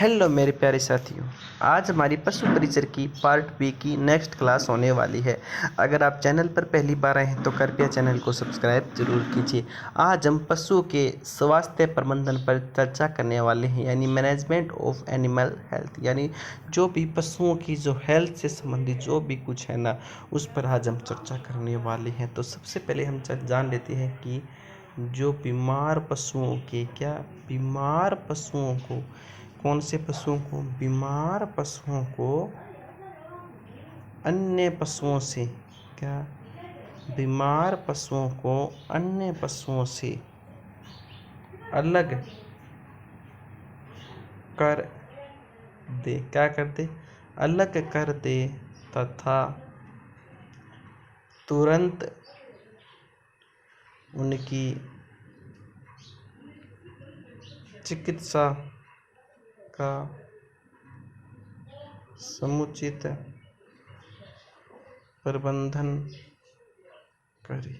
Hello मेरे प्यारे साथियों। आज हमारी पशु परिचर की पार्ट बी की नेक्स्ट क्लास होने वाली है। अगर आप चैनल पर पहली बार आए हैं तो कृपया चैनल को सब्सक्राइब जरूर कीजिए। आज हम पशुओं के स्वास्थ्य प्रबंधन पर चर्चा करने वाले हैं, यानी मैनेजमेंट ऑफ एनिमल हेल्थ, यानी जो भी पशुओं की जो हेल्थ से संबंधित जो भी कुछ है ना, उस पर आज हम चर्चा करने वाले हैं। तो सबसे पहले हम जान लेते हैं कि जो बीमार पशुओं के बीमार पशुओं को कौन से पशुओं को बीमार पशुओं को अन्य पशुओं से बीमार पशुओं को अन्य पशुओं से अलग कर दे अलग कर दे तथा तुरंत उनकी चिकित्सा का समुचित प्रबंधन करे।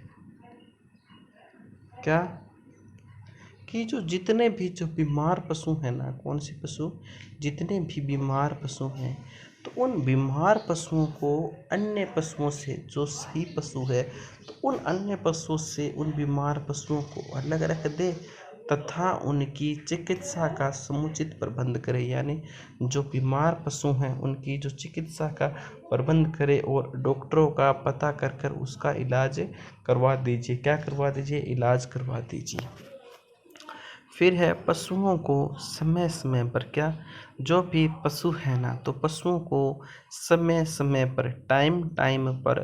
कि जितने भी बीमार पशु हैं ना, कौन से पशु, जितने भी बीमार पशु हैं, तो उन बीमार पशुओं को अन्य पशुओं से, जो सही पशु है तो उन अन्य पशुओं से उन बीमार पशुओं को अलग रख दे तथा उनकी चिकित्सा का समुचित प्रबंध करे। यानी जो बीमार पशु हैं उनकी जो चिकित्सा का प्रबंध करे और डॉक्टरों का पता कर उसका इलाज करवा दीजिए। करवा दीजिए? इलाज करवा दीजिए। फिर है पशुओं को समय समय पर जो भी पशु है ना, तो पशुओं को समय समय पर टाइम पर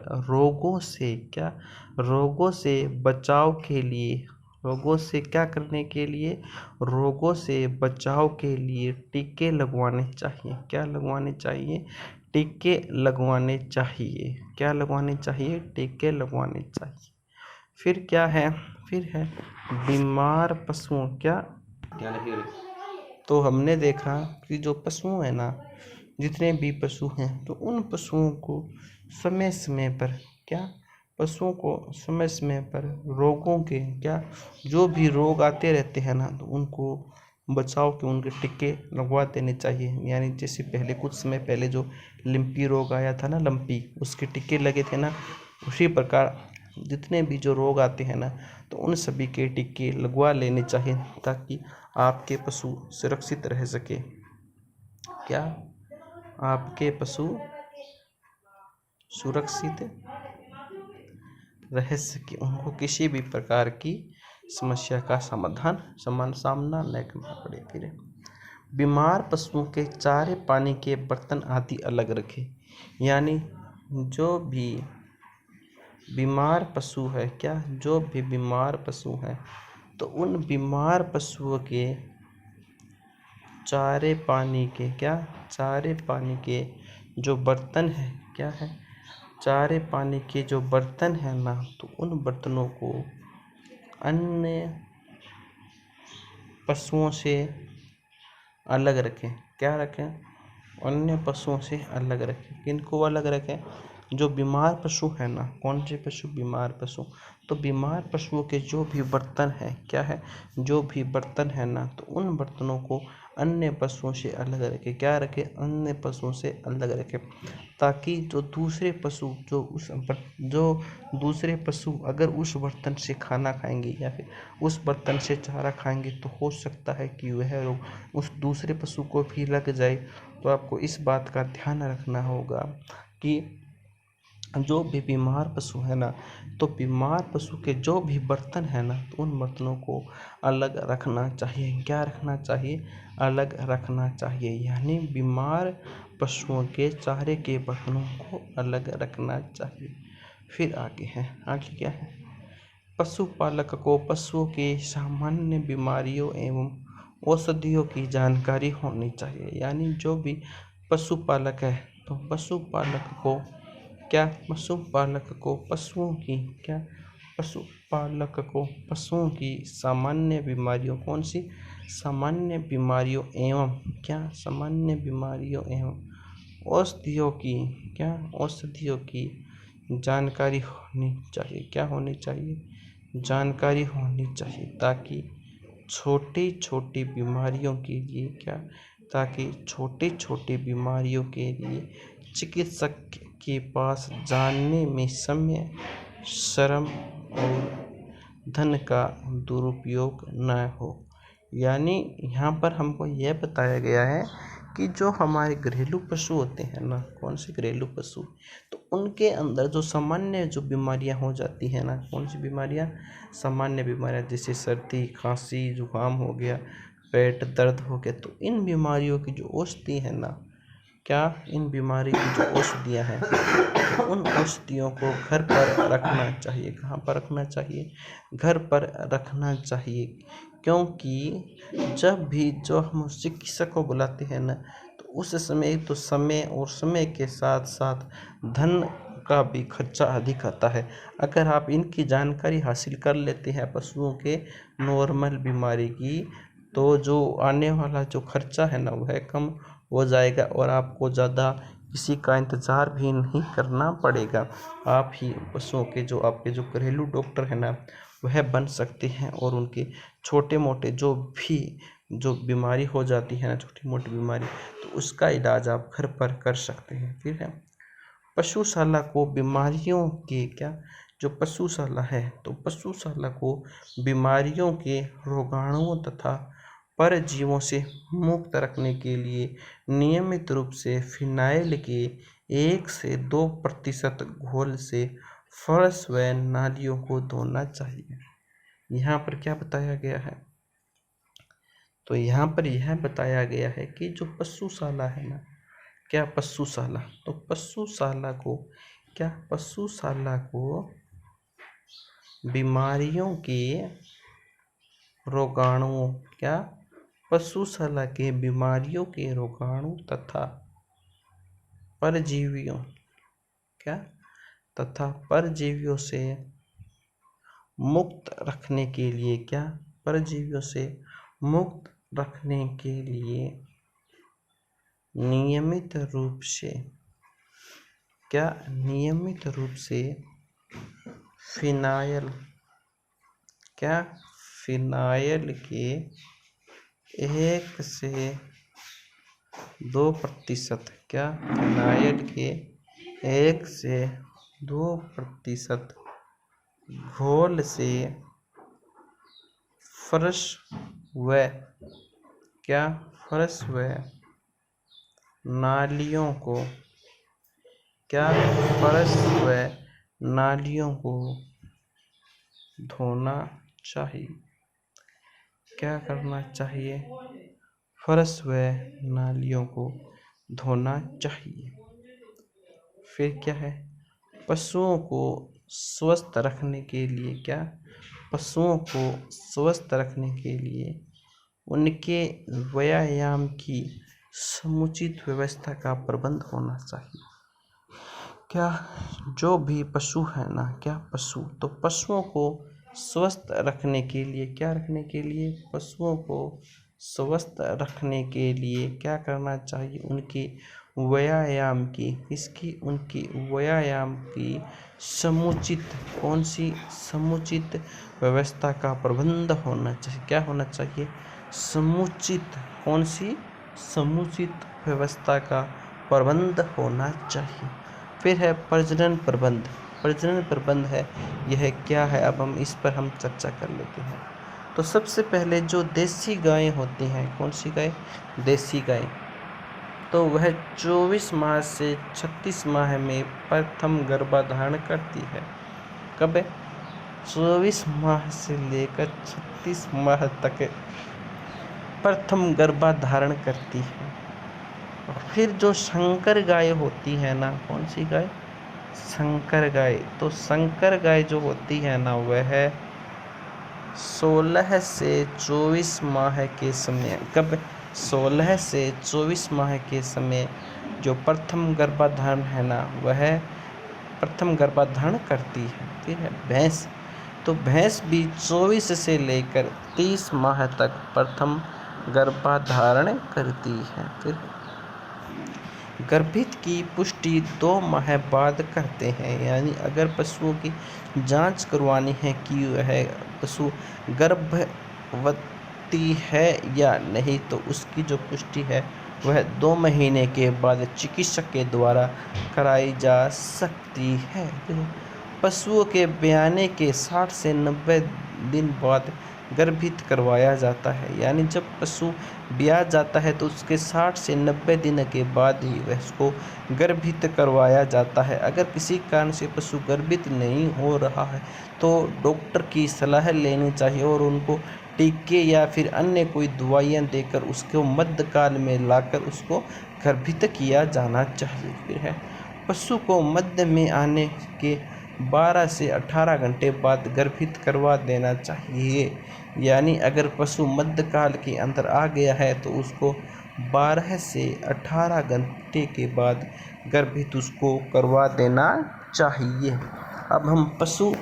रोगों से बचाव के लिए, रोगों से करने के लिए, रोगों से बचाव के लिए टीके लगवाने चाहिए। लगवाने चाहिए? टीके लगवाने चाहिए। लगवाने चाहिए? टीके लगवाने चाहिए। फिर है बीमार पशुओं तो हमने देखा कि जो पशु है ना, जितने भी पशु हैं, तो उन पशुओं को समय समय पर पशुओं को समय समय पर रोगों के जो भी रोग आते रहते हैं ना, तो उनको बचाव के उनके टीके लगवा देने चाहिए। यानी जैसे पहले कुछ समय पहले जो लिम्पी रोग आया था ना, उसके टीके लगे थे ना, उसी प्रकार जितने भी जो रोग आते हैं ना, तो उन सभी के टीके लगवा लेने चाहिए ताकि आपके पशु सुरक्षित रह सके। आपके पशु सुरक्षित रह सके, उनको किसी भी प्रकार की समस्या का सामना न करना पड़े। फिर बीमार पशुओं के चारे पानी के बर्तन आदि अलग रखें। यानी जो भी बीमार पशु है जो भी बीमार पशु है, तो उन बीमार पशुओं के चारे पानी के जो बर्तन है चारे पानी के जो बर्तन है ना, तो उन बर्तनों को अन्य पशुओं से अलग रखें। रखें? अन्य पशुओं से अलग रखें। किनको अलग रखें? जो बीमार पशु है ना। कौन से पशु? बीमार पशु। तो बीमार पशुओं के जो भी बर्तन है जो भी बर्तन है ना, तो उन बर्तनों को अन्य पशुओं से अलग रखें। रखें? अन्य पशुओं से अलग रखें, ताकि जो दूसरे पशु अगर उस बर्तन से खाना खाएंगे या फिर उस बर्तन से चारा खाएंगे, तो हो सकता है कि वह रोग उस दूसरे पशु को भी लग जाए। तो आपको इस बात का ध्यान रखना होगा कि जो भी बीमार पशु है ना, तो बीमार पशु के जो भी बर्तन है ना, तो उन बर्तनों को अलग रखना चाहिए। रखना चाहिए? अलग रखना चाहिए। यानी बीमार पशुओं के चारे के बर्तनों को अलग रखना चाहिए। फिर आगे क्या है? पशुपालक को पशुओं के सामान्य बीमारियों एवं औषधियों की जानकारी होनी चाहिए। यानी जो भी पशुपालक है, तो पशुपालक पशुओं की सामान्य बीमारियों, कौन सी सामान्य बीमारियों एवं औषधियों की जानकारी होनी चाहिए। होनी चाहिए? जानकारी होनी चाहिए, ताकि छोटी छोटी बीमारियों के लिए ताकि छोटी छोटी बीमारियों के लिए चिकित्सक के पास जाने में समय, श्रम और धन का दुरुपयोग न हो। यानी यहाँ पर हमको यह बताया गया है कि जो हमारे घरेलू पशु होते हैं ना, कौन से घरेलू पशु, तो उनके अंदर जो सामान्य जो बीमारियां हो जाती हैं ना, कौन सी बीमारियां, सामान्य बीमारियां, जैसे सर्दी, खांसी, जुकाम हो गया, पेट दर्द हो गया, तो इन बीमारियों की जो औषधि है ना, क्या, इन बीमारी की जो औषधियाँ हैं, उन औषधियों को घर पर रखना चाहिए। कहाँ पर रखना चाहिए? घर पर रखना चाहिए, क्योंकि जब भी जो हम चिकित्सक को बुलाते हैं ना, तो उस समय तो समय और समय के साथ साथ धन का भी खर्चा अधिक आता है। अगर आप इनकी जानकारी हासिल कर लेते हैं पशुओं के नॉर्मल बीमारी की, तो जो आने वाला जो खर्चा है ना, वह कम हो जाएगा और आपको ज़्यादा किसी का इंतज़ार भी नहीं करना पड़ेगा। आप ही पशुओं के जो आपके जो घरेलू डॉक्टर हैं ना, वह बन सकते हैं और उनके छोटे मोटे जो भी जो बीमारी हो जाती है ना, छोटी मोटी बीमारी, तो उसका इलाज आप घर पर कर सकते हैं। फिर है पशुशाला को बीमारियों के क्या, जो पशुशाला है, तो पशुशाला को बीमारियों के रोगाणुओं तथा परजीवों से मुक्त रखने के लिए नियमित रूप से फिनाइल के 1 से 2% घोल से फर्श व नालियों को धोना चाहिए। यहाँ पर क्या बताया गया है? तो यहाँ पर यह बताया गया है कि जो पशुशाला है ना, क्या पशुशाला, तो पशुशाला को क्या, पशुशाला को बीमारियों के रोगाणुओं, क्या, पशुशाला के बीमारियों के रोगाणु तथा परजीवियों, क्या, तथा परजीवियों से मुक्त रखने के लिए, क्या, परजीवियों से मुक्त रखने के लिए नियमित रूप से, क्या, नियमित रूप से फिनाइल, क्या, फिनाइल के 1 से 2%, क्या, फिनाइल के 1 से 2% घोल से फर्श व, क्या, फर्श व नालियों को, क्या, फर्श व नालियों को धोना चाहिए। क्या करना चाहिए? फर्श व नालियों को धोना चाहिए। फिर क्या है? पशुओं को स्वस्थ रखने के लिए, क्या, पशुओं को स्वस्थ रखने के लिए उनके व्यायाम की समुचित व्यवस्था का प्रबंध होना चाहिए। क्या, जो भी पशु है ना, क्या, पशु, तो पशुओं को स्वस्थ रखने के लिए, क्या रखने के लिए, पशुओं को स्वस्थ रखने के लिए क्या करना चाहिए? उनके व्यायाम की, इसकी, उनकी व्यायाम की समुचित, कौन सी, समुचित व्यवस्था का प्रबंध होना चाहिए। क्या होना चाहिए? समुचित, कौन सी, समुचित व्यवस्था का प्रबंध होना चाहिए। फिर है प्रजनन प्रबंध। प्रजनन प्रबंध है, यह क्या है? अब हम चर्चा कर लेते हैं। तो सबसे पहले जो देसी गायें होती हैं, कौन सी गाय? देसी गाय, तो वह 24 माह से 36 माह में प्रथम गर्भाधारण करती है। कब? 24 माह से लेकर 36 माह तक प्रथम गर्भाधारण करती है। और फिर जो संकर गाय होती है ना, कौन सी गाय? संकर गाय। तो संकर गाय जो होती है ना, वह 16 से 24 माह के समय, कब? 16 से 24 माह के समय जो प्रथम गर्भाधारण है ना, वह प्रथम गर्भाधारण करती है। फिर है भैंस। तो भैंस भी 24 से लेकर 30 माह तक प्रथम गर्भाधारण करती है। फिर गर्भित की पुष्टि 2 माह बाद करते हैं। यानी अगर पशुओं की जांच करवानी है कि वह पशु सकती है या नहीं, तो उसकी जो पुष्टि है वह 2 महीने के बाद चिकित्सक के द्वारा कराई जा सकती है। पशुओं के ब्याने के 60 से 90 दिन बाद गर्भित करवाया जाता है। यानी जब पशु ब्याह जाता है तो उसके 60 से 90 दिन के बाद ही वह उसको गर्भित करवाया जाता है। अगर किसी कारण से पशु गर्भित नहीं हो रहा है तो डॉक्टर की सलाह लेनी चाहिए और उनको टीके या फिर अन्य कोई दवाइयाँ देकर उसको मध्यकाल में लाकर उसको गर्भित किया जाना चाहिए। फिर है पशु को मध्य में आने के 12 से 18 घंटे बाद गर्भित करवा देना चाहिए। यानी अगर पशु मध्यकाल के अंदर आ गया है तो उसको 12 से 18 घंटे के बाद गर्भित उसको करवा देना चाहिए। अब हम पशु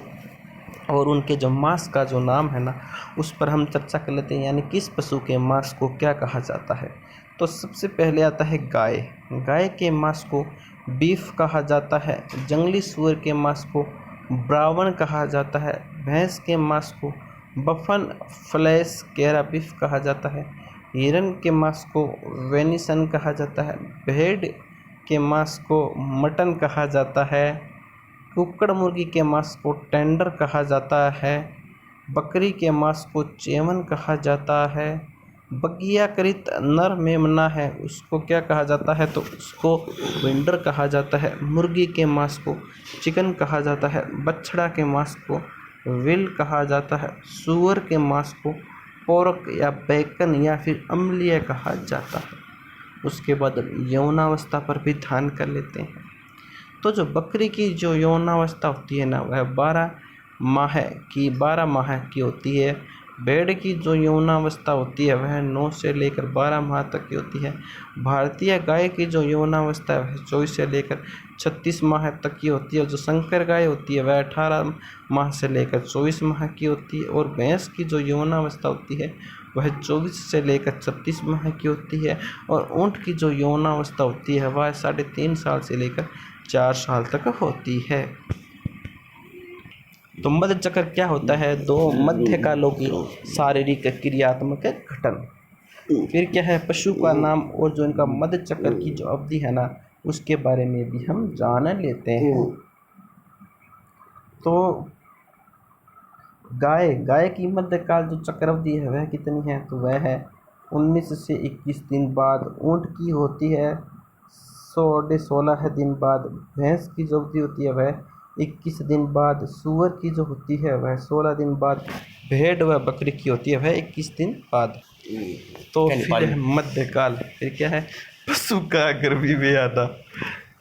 और उनके जो मांस का जो नाम है ना, उस पर हम चर्चा कर लेते हैं। यानी किस पशु के मांस को क्या कहा जाता है। तो सबसे पहले आता है गाय। गाय के मांस को बीफ कहा जाता है। जंगली सुअर के मांस को ब्राउन कहा जाता है। भैंस के मांस को बफन फ्लैश केरा बीफ कहा जाता है। हिरन के मांस को वेनिसन कहा जाता है। भेड़ के मांस को मटन कहा जाता है। कुक्कड़ मुर्गी के मांस को टेंडर कहा जाता है। बकरी के मांस को चेवन कहा जाता है। बगियाकृत नर मेमना है उसको क्या कहा जाता है, तो उसको विंडर कहा जाता है। मुर्गी के मांस को चिकन कहा जाता है। बछड़ा के मांस को विल कहा जाता है। सुअर के मांस को पोरक या बैकन या फिर अम्लीय कहा जाता है। उसके बाद यौनावस्था पर भी ध्यान कर लेते हैं। तो जो बकरी की जो यौनावस्था होती है ना, वह 12 माह की होती है। भेड़ की जो यौनावस्था होती है वह 9 से लेकर 12 माह तक की होती है। भारतीय गाय की जो यौनावस्था है वह 24 से लेकर 36 माह तक की होती है। जो संकर गाय होती है वह 18 माह से लेकर 24 माह की होती है। और भैंस की जो यौनावस्था होती है वह 24 से लेकर 36 माह की होती है। और ऊँट की जो यौनावस्था होती है वह 3.5 साल से लेकर 4 साल तक होती है। तो मध्य चक्र क्या होता है, 2 मध्यकालों की शारीरिक क्रियात्मक घटन। फिर क्या है, पशु का नाम और जो इनका मध्य चक्र की जो अवधि है ना, उसके बारे में भी हम जान लेते हैं। तो गाय की मध्यकाल जो चक्रावधि है वह कितनी है, तो वह है 19 से 21 दिन बाद। ऊँट की होती है 16 दिन बाद। भैंस की जो अवधि होती है वह 21 दिन बाद। सुअर की जो होती है वह 16 दिन बाद। भेड़ व बकरी की होती है वह 21 दिन बाद। तो फिर है मध्यकाल। फिर क्या है, पशु का गर्मी में आना।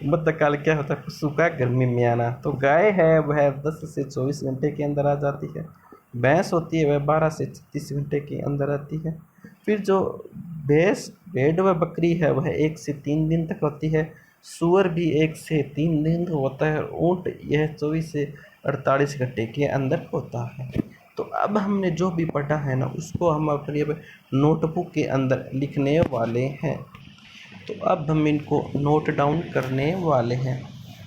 मध्यकाल क्या होता है, पशु का गर्मी में आना। तो गाय है वह 10 से 24 घंटे के अंदर आ जाती है। भैंस होती है वह 12 से 36 घंटे के अंदर आती है। फिर जो भेड़ व बकरी है वह 1 से 3 दिन तक होती है। सुअर भी 1 से 3 दिन होता है। ऊँट यह 24 से 48 घंटे के अंदर होता है। तो अब हमने जो भी पढ़ा है ना, उसको हम अपनी नोटबुक के अंदर लिखने वाले हैं। तो अब हम इनको नोट डाउन करने वाले हैं।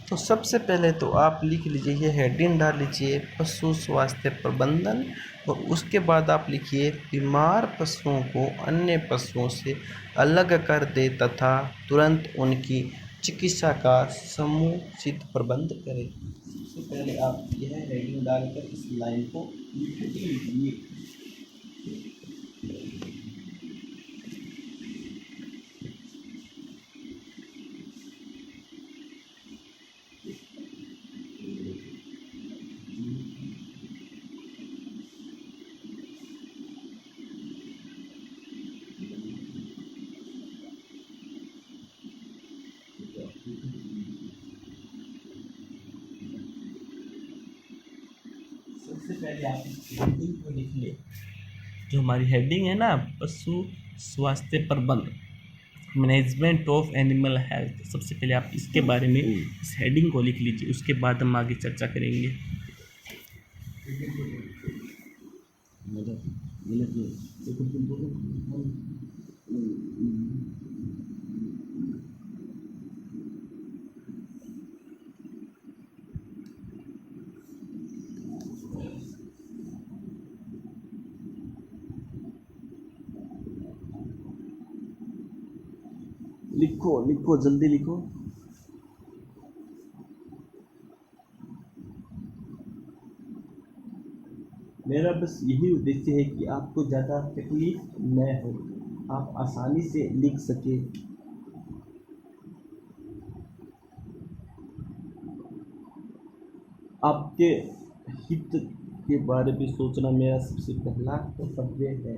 तो सबसे पहले तो आप लिख लीजिए, ये हेडिंग डाल लीजिए पशु स्वास्थ्य प्रबंधन। और उसके बाद आप लिखिए बीमार पशुओं को अन्य पशुओं से अलग कर दे तथा तुरंत उनकी चिकित्सा का समुचित प्रबंध करें। सबसे पहले आप यह हेडिंग डालकर इस लाइन को लिख लीजिए। सबसे पहले आप इस हेडिंग को लिख ले, जो हमारी हेडिंग है ना, पशु स्वास्थ्य प्रबंध, मैनेजमेंट ऑफ एनिमल हेल्थ। सबसे पहले आप इसके बारे में इस हेडिंग को लिख लीजिए, उसके बाद हम आगे चर्चा करेंगे। लिखो लिखो जल्दी लिखो। मेरा बस यही उद्देश्य है कि आपको ज़्यादा तकलीफ न हो, आप आसानी से लिख सके। आपके हित के बारे में सोचना मेरा सबसे पहला कर्तव्य है।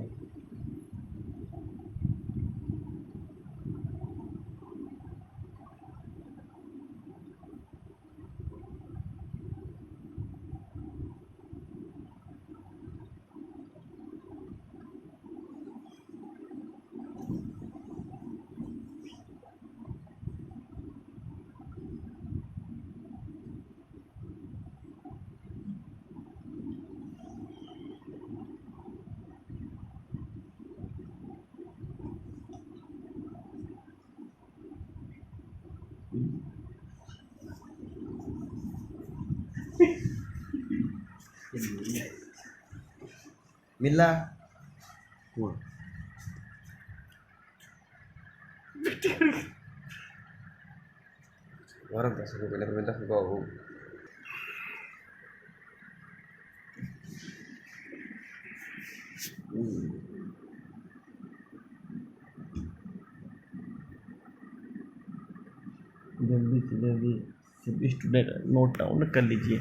मिला। हुआ। Orang tak suka bila pemerintah bau. जल्दी से जल्दी सभी स्टूडेंट नोट डाउन कर लीजिए।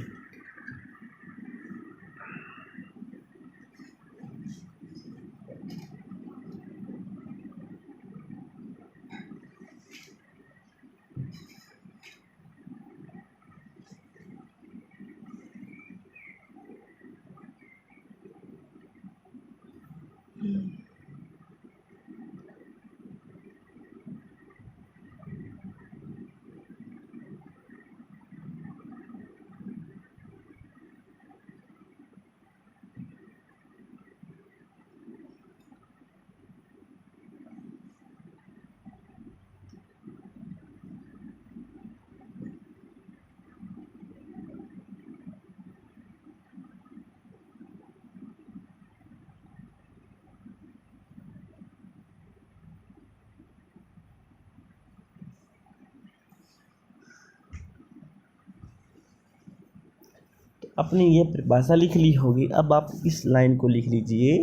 आपने ये परिभाषा लिख ली होगी। अब आप इस लाइन को लिख लीजिए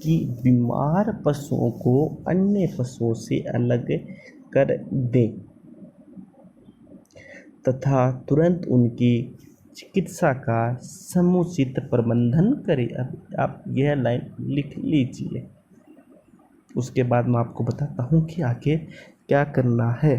कि बीमार पशुओं को अन्य पशुओं से अलग कर दें तथा तुरंत उनकी चिकित्सा का समुचित प्रबंधन करें। अब आप यह लाइन लिख लीजिए। उसके बाद मैं आपको बताता हूँ कि आगे क्या करना है।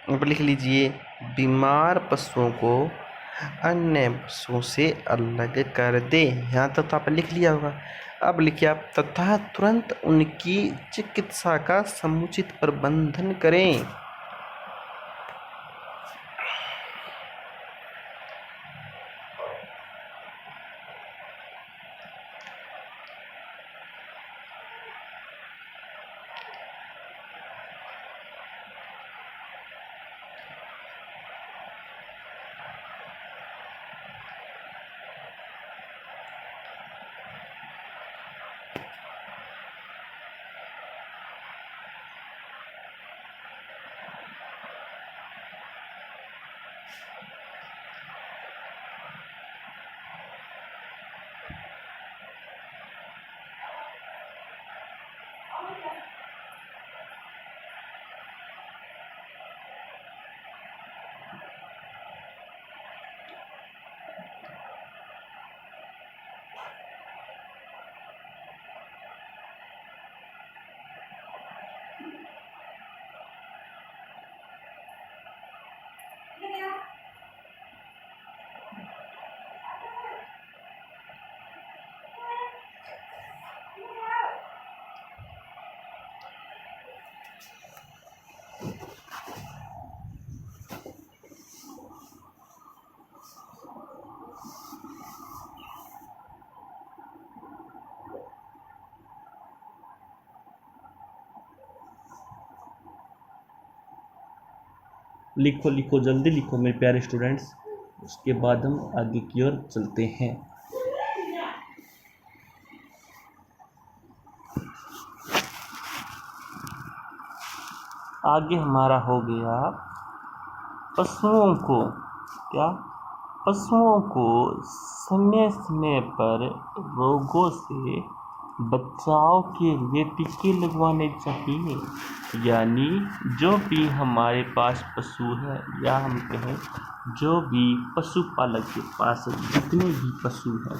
अब लिख लीजिए, बीमार पशुओं को अन्य पशुओं से अलग कर दे। यहाँ तक तो आपने लिख लिया होगा। अब लिखिए आप, तथा तुरंत उनकी चिकित्सा का समुचित प्रबंधन करें। लिखो लिखो, जल्दी लिखो मेरे प्यारे स्टूडेंट्स, उसके बाद हम आगे की ओर चलते हैं। आगे हमारा हो गया पशुओं को क्या, पशुओं को समय समय पर रोगों से बचाव के लिए टीके लगवाने चाहिए। यानी जो भी हमारे पास पशु है, या हम कहें जो भी पशुपालक के पास जितने भी पशु हैं,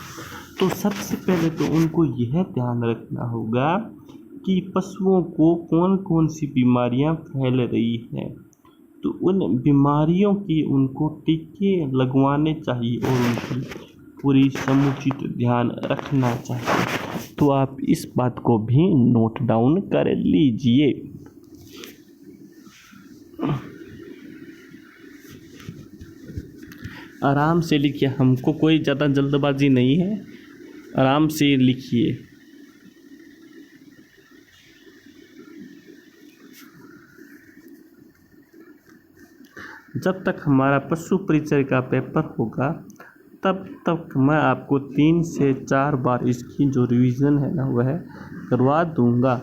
तो सबसे पहले तो उनको यह ध्यान रखना होगा कि पशुओं को कौन कौन सी बीमारियां फैल रही हैं, तो उन बीमारियों के उनको टीके लगवाने चाहिए और उनकी पूरी समुचित ध्यान रखना चाहिए। तो आप इस बात को भी नोट डाउन कर लीजिए। आराम से लिखिए, हमको कोई ज़्यादा जल्दबाजी नहीं है, आराम से लिखिए। जब तक हमारा पशु परिचय का पेपर होगा तब तक मैं आपको 3 से 4 बार इसकी जो रिवीजन है ना वह करवा दूंगा।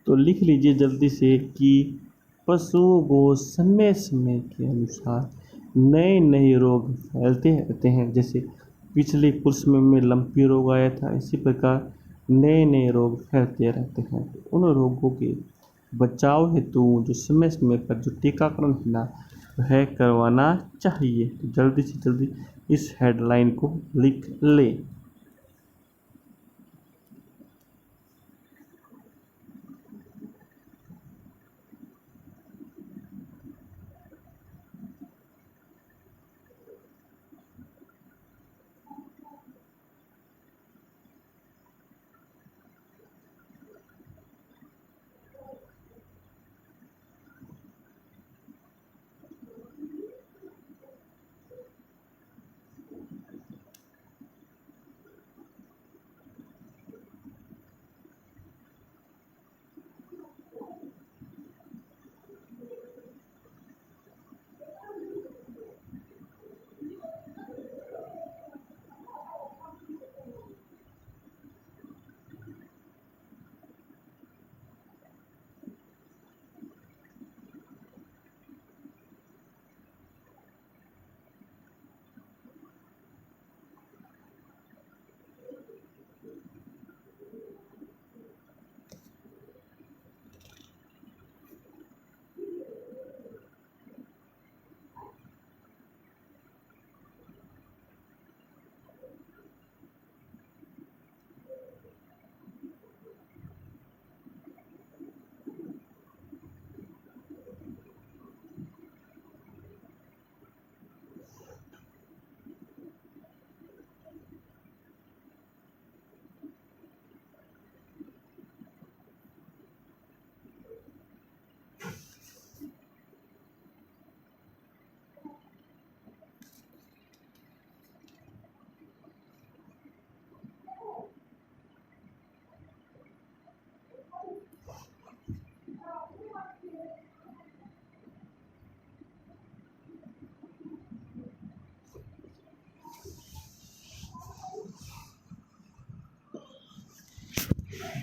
तो लिख लीजिए जल्दी से कि पशुओं को समय समय के अनुसार नए नए रोग फैलते रहते हैं, जैसे पिछली पुरुष में लंपी रोग आया था। इसी प्रकार नए नए रोग फैलते रहते हैं। तो उन रोगों के बचाव हेतु जो समय समय पर जो टीकाकरण है ना, वह करवाना चाहिए। तो जल्दी से जल्दी इस हेडलाइन को लिख लें।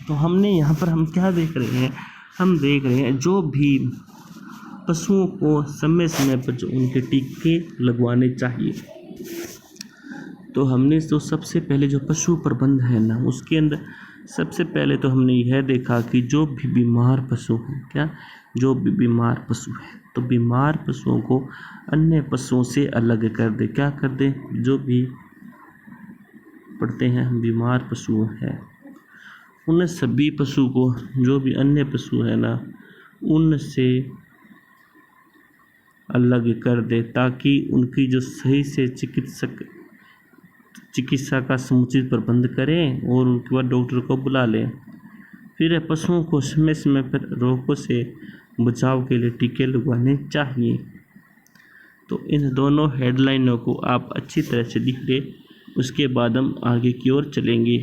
तो हमने यहाँ पर हम क्या देख रहे हैं, हम देख रहे हैं जो भी पशुओं को समय समय पर जो उनके टीके लगवाने चाहिए। तो हमने तो सबसे पहले जो पशु प्रबंध है ना, उसके अंदर सबसे पहले तो हमने यह देखा कि जो भी बीमार पशु हैं, क्या जो भी बीमार पशु है, तो बीमार पशुओं को अन्य पशुओं से अलग कर दे। क्या कर दे? जो भी पढ़ते हैं हम बीमार पशु हैं, उन सभी पशु को, जो भी अन्य पशु है ना, उनसे अलग कर दे, ताकि उनकी जो सही से चिकित्सा का समुचित प्रबंध करें और उनके बाद डॉक्टर को बुला लें। फिर पशुओं को समय समय पर रोगों से बचाव के लिए टीके लगवाने चाहिए। तो इन दोनों हेडलाइनों को आप अच्छी तरह से लिख लें, उसके बाद हम आगे की ओर चलेंगे।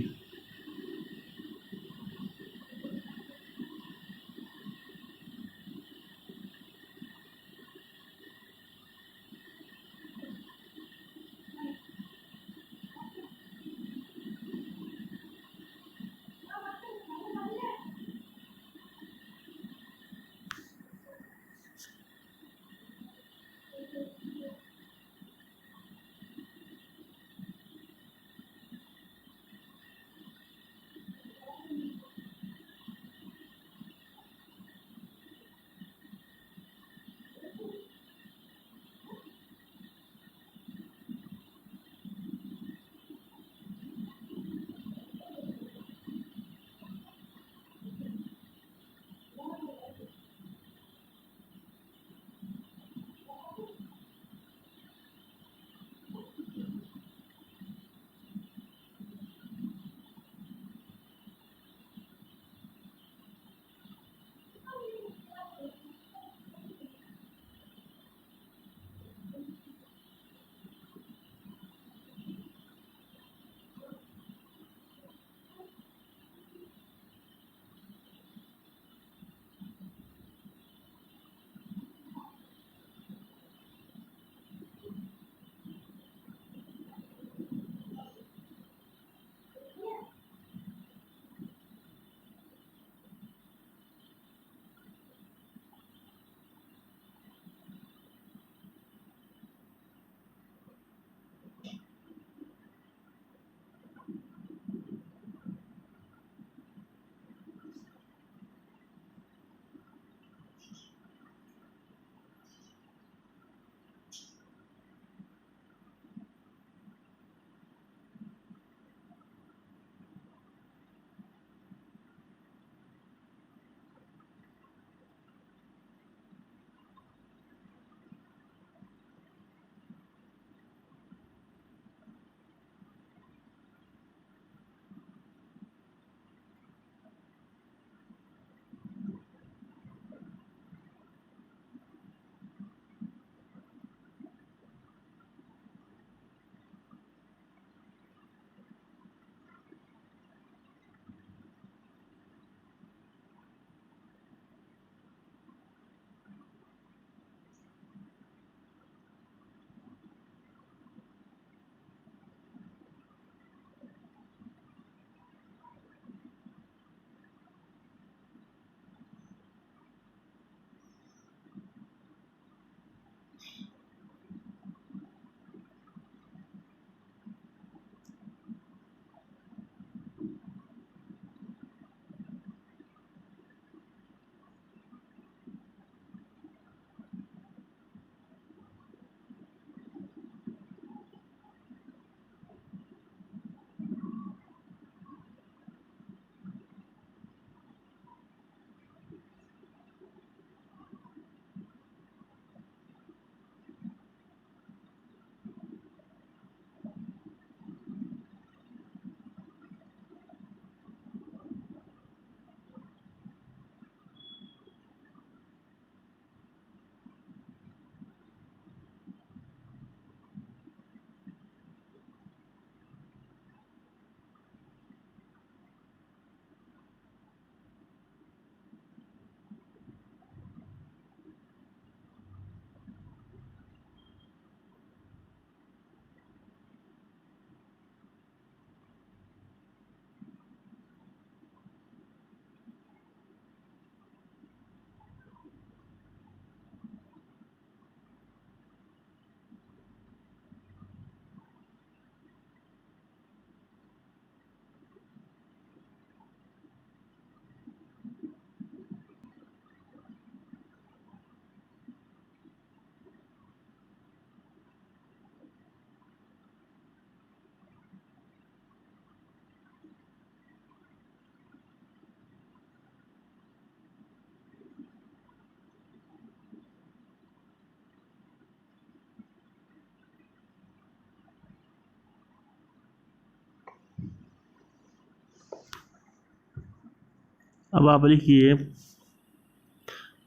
अब आप लिखिए,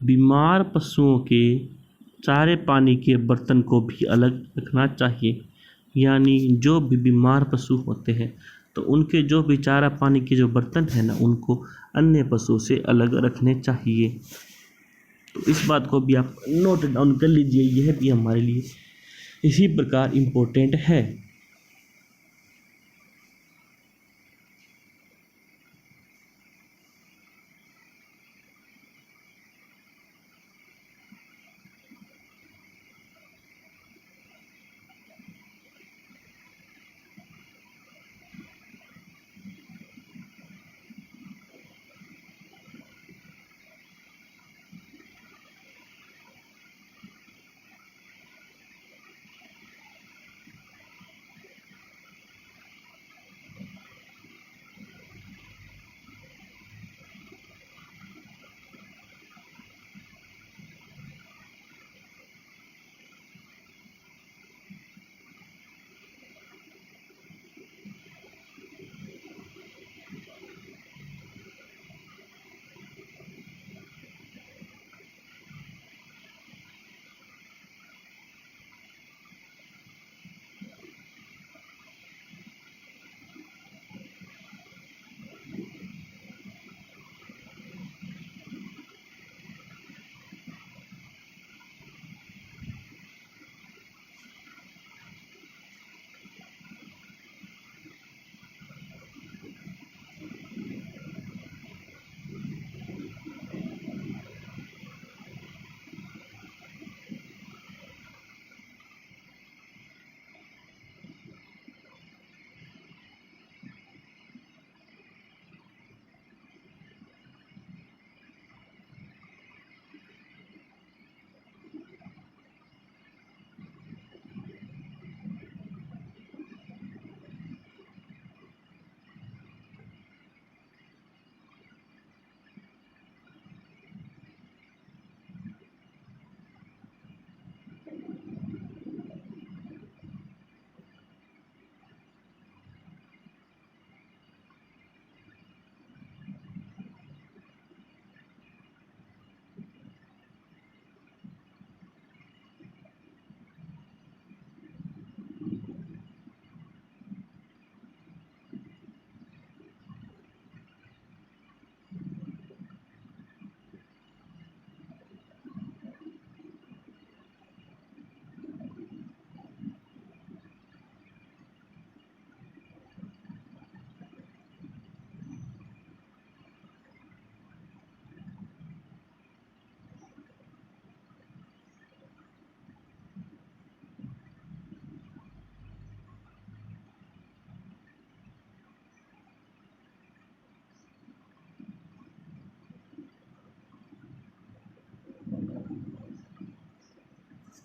बीमार पशुओं के चारे पानी के बर्तन को भी अलग रखना चाहिए। यानी जो भी बीमार पशु होते हैं तो उनके जो भी चारा पानी के जो बर्तन हैं ना, उनको अन्य पशुओं से अलग रखने चाहिए। तो इस बात को भी आप नोट डाउन कर लीजिए, यह भी हमारे लिए इसी प्रकार इम्पोर्टेंट है।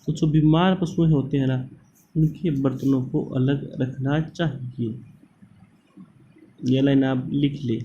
तो जो बीमार पशु होते हैं ना, उनके बर्तनों को अलग रखना चाहिए। ये लाइन आप लिख ले।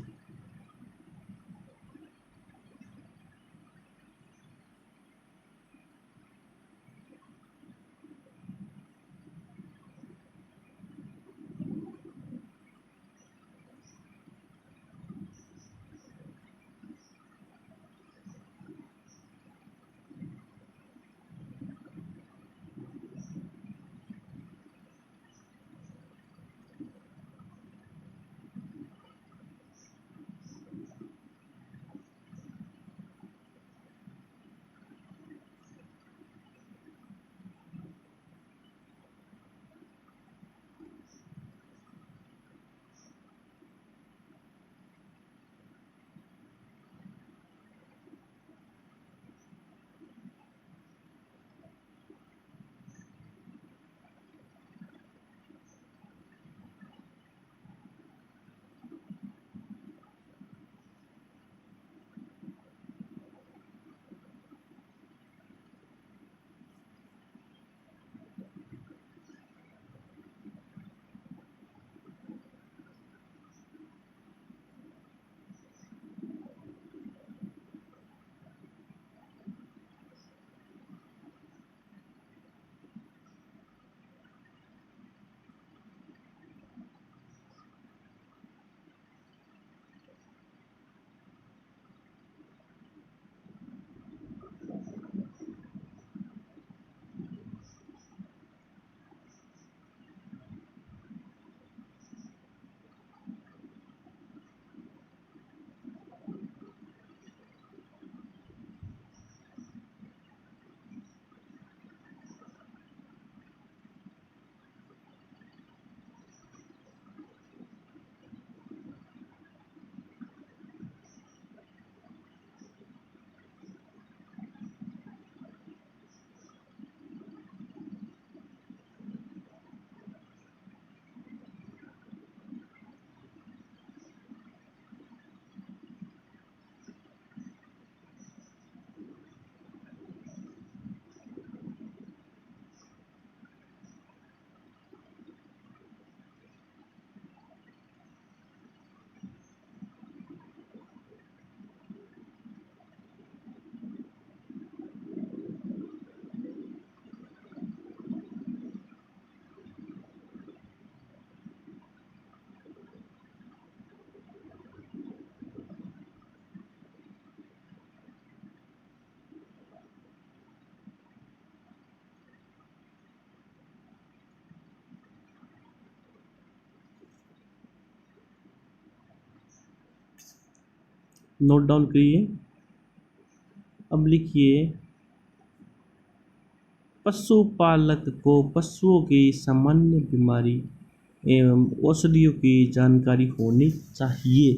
नोट डाउन करिए। अब लिखिए, पशुपालक को पशुओं की सामान्य बीमारी एवं औषधियों की जानकारी होनी चाहिए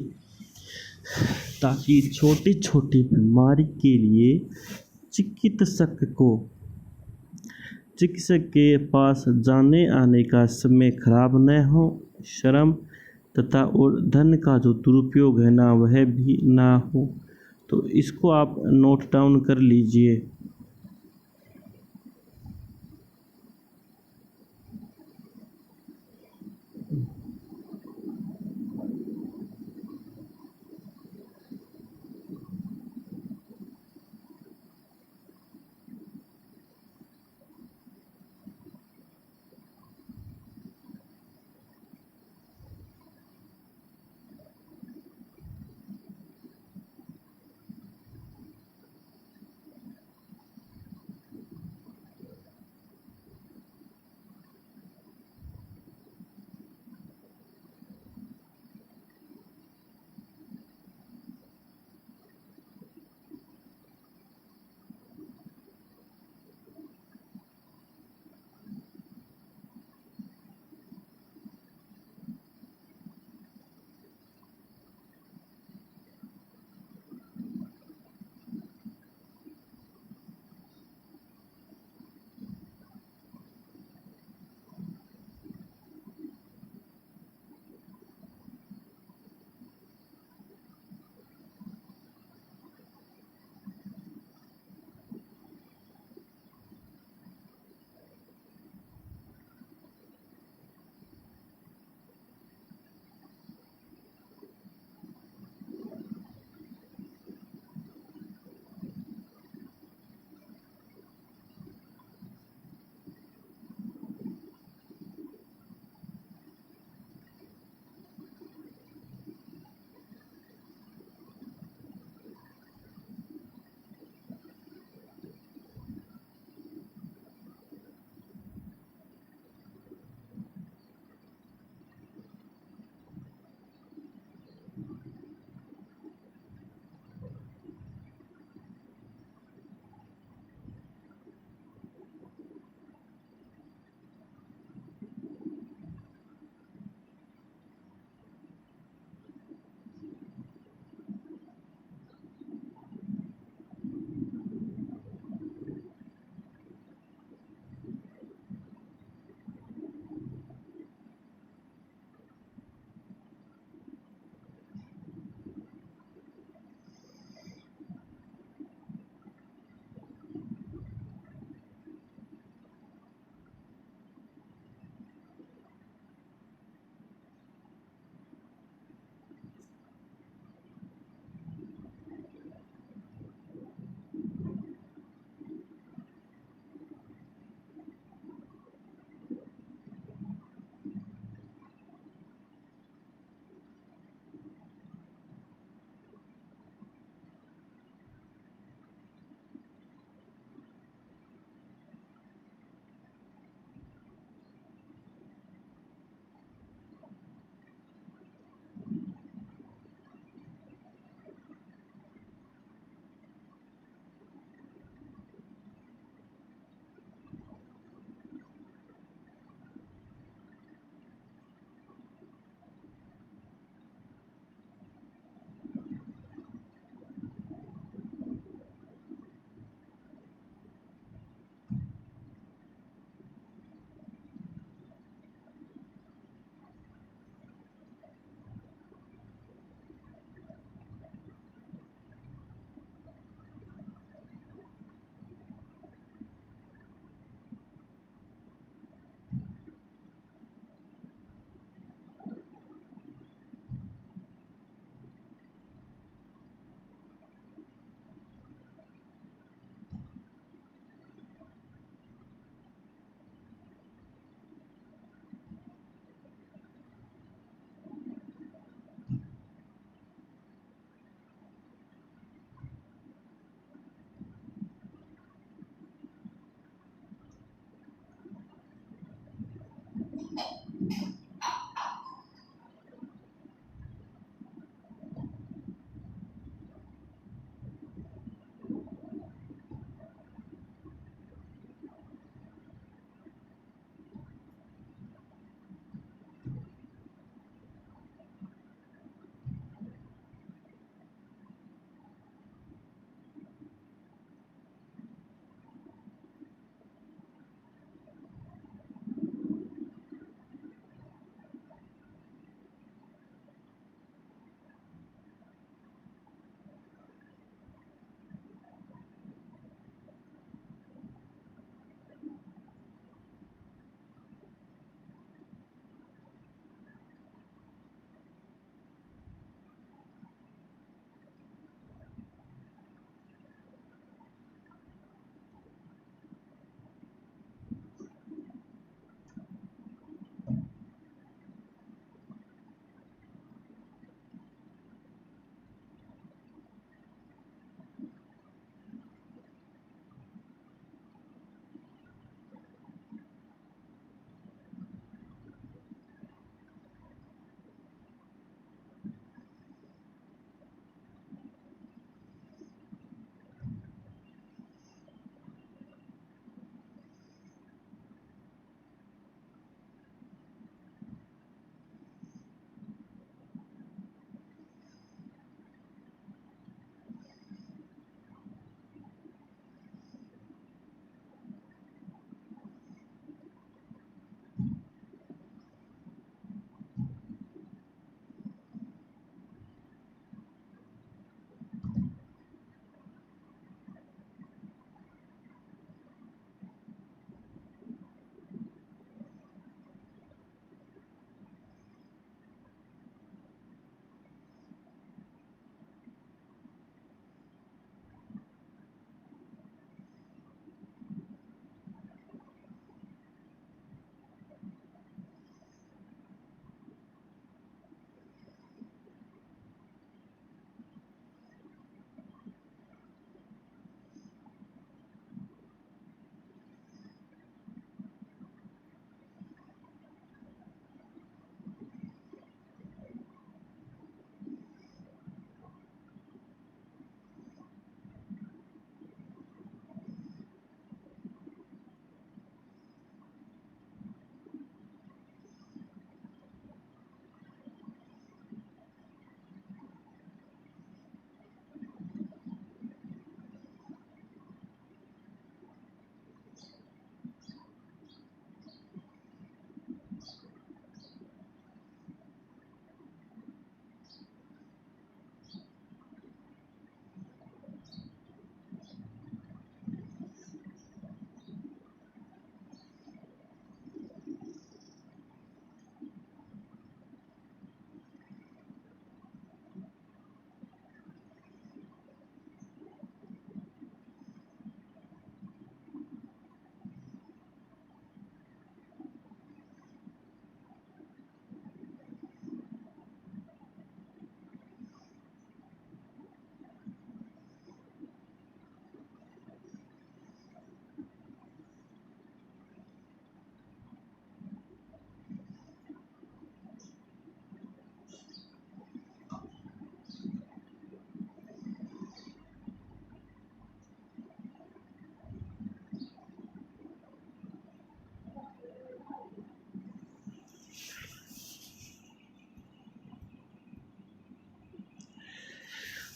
ताकि छोटी छोटी बीमारी के लिए चिकित्सक के पास जाने आने का समय खराब न हो, श्रम तथा और धन का जो दुरुपयोग है ना वह भी ना हो। तो इसको आप नोट डाउन कर लीजिए।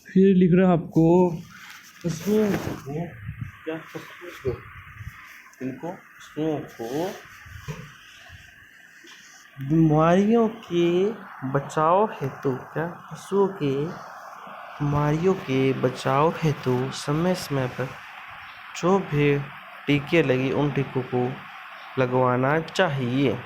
फिर लिख रहा आपको पशुओं को क्या पशुओं को इनको पशुओं को बीमारियों के बचाव हेतु क्या पशुओं के बीमारियों के बचाव हेतु समय समय पर जो भी टीके लगे उन टीकों को लगवाना चाहिए।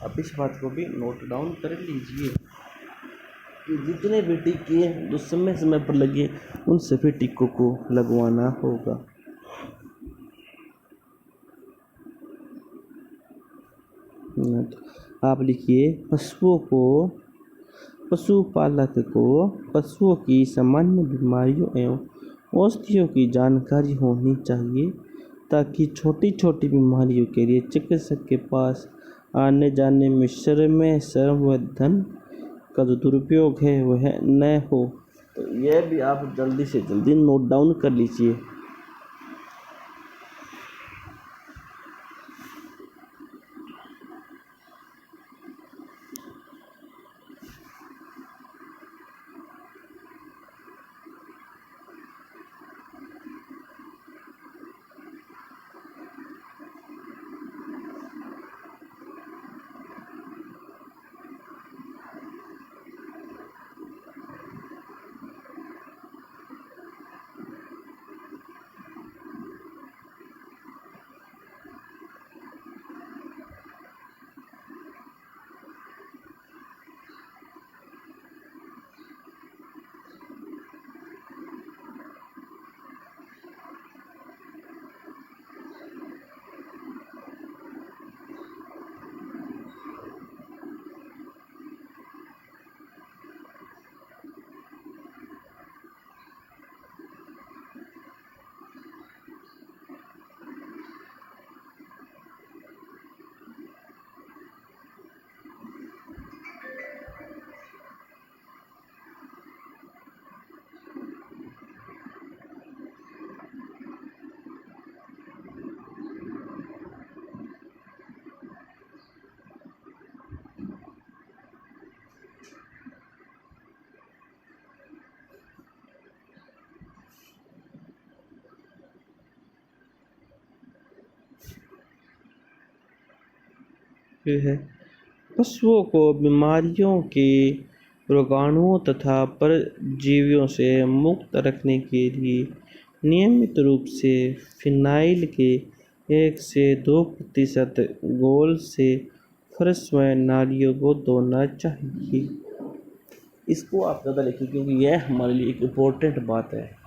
आप इस बात को भी नोट डाउन कर लीजिए कि जितने भी टीके जो समय समय पर लगे उन सभी टीकों को लगवाना होगा। आप लिखिए पशुपालक को पशुओं की सामान्य बीमारियों एवं औषधियों की जानकारी होनी चाहिए ताकि छोटी छोटी बीमारियों के लिए चिकित्सक के पास आने जाने में श्रम व धन का जो दुरुपयोग है वह न हो। तो यह भी आप जल्दी से जल्दी नोट डाउन कर लीजिए। फिर है पशुओं को बीमारियों के रोगाणुओं तथा परजीवियों से मुक्त रखने के लिए नियमित रूप से फिनाइल के 1 से 2% घोल से फर्श व नालियों को धोना चाहिए। इसको आप ज़्यादा लिखिए क्योंकि यह हमारे लिए एक इम्पोर्टेंट बात है।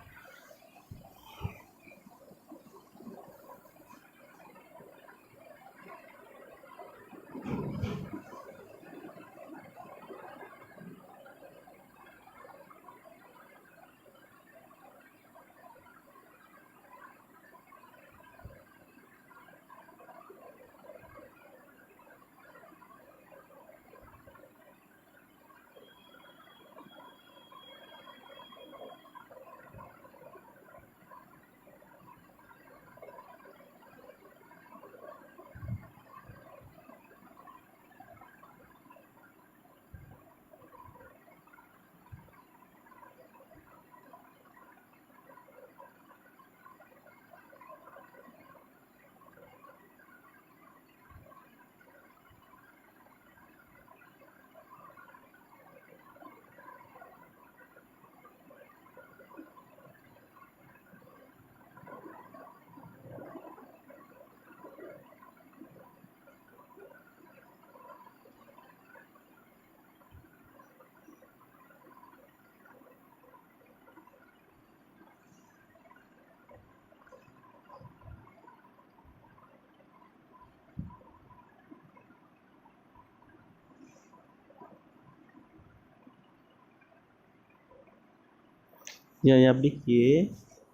यहाँ आप लिखिए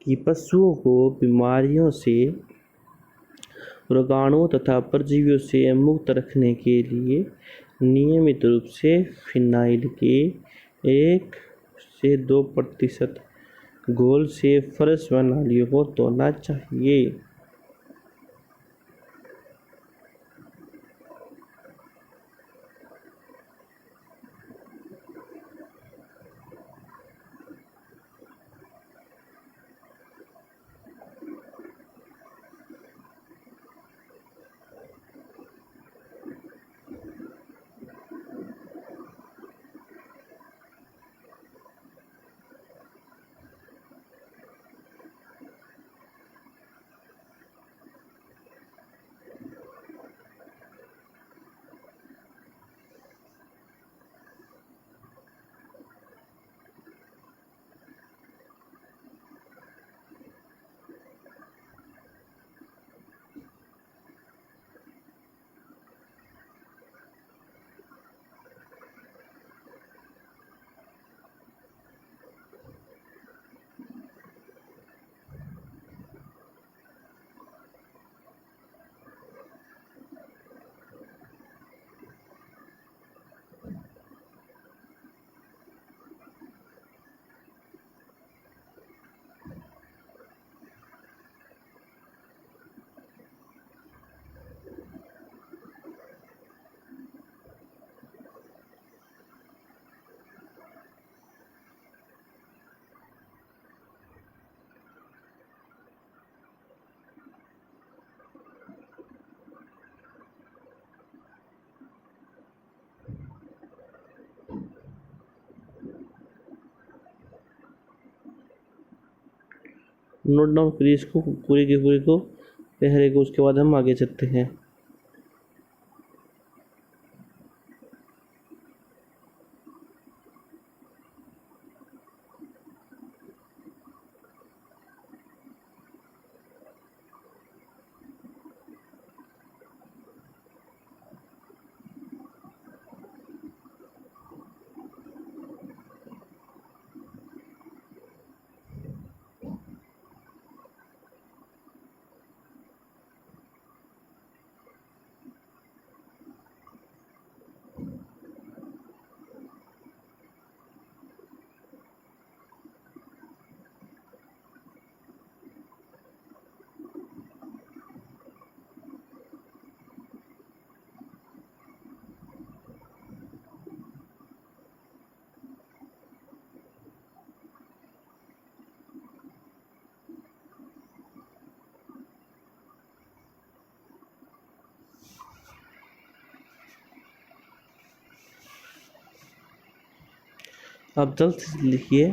कि पशुओं को बीमारियों से रोगाणुओं तथा परजीवियों से मुक्त रखने के लिए नियमित रूप से फिनाइल के 1 से 2% घोल से फर्श व नालियों को धोना चाहिए। नोट डाउन करिए इसको पूरे के पूरे को, पहरे को, उसके बाद हम आगे चलते हैं। आप जल्द से लिखिए।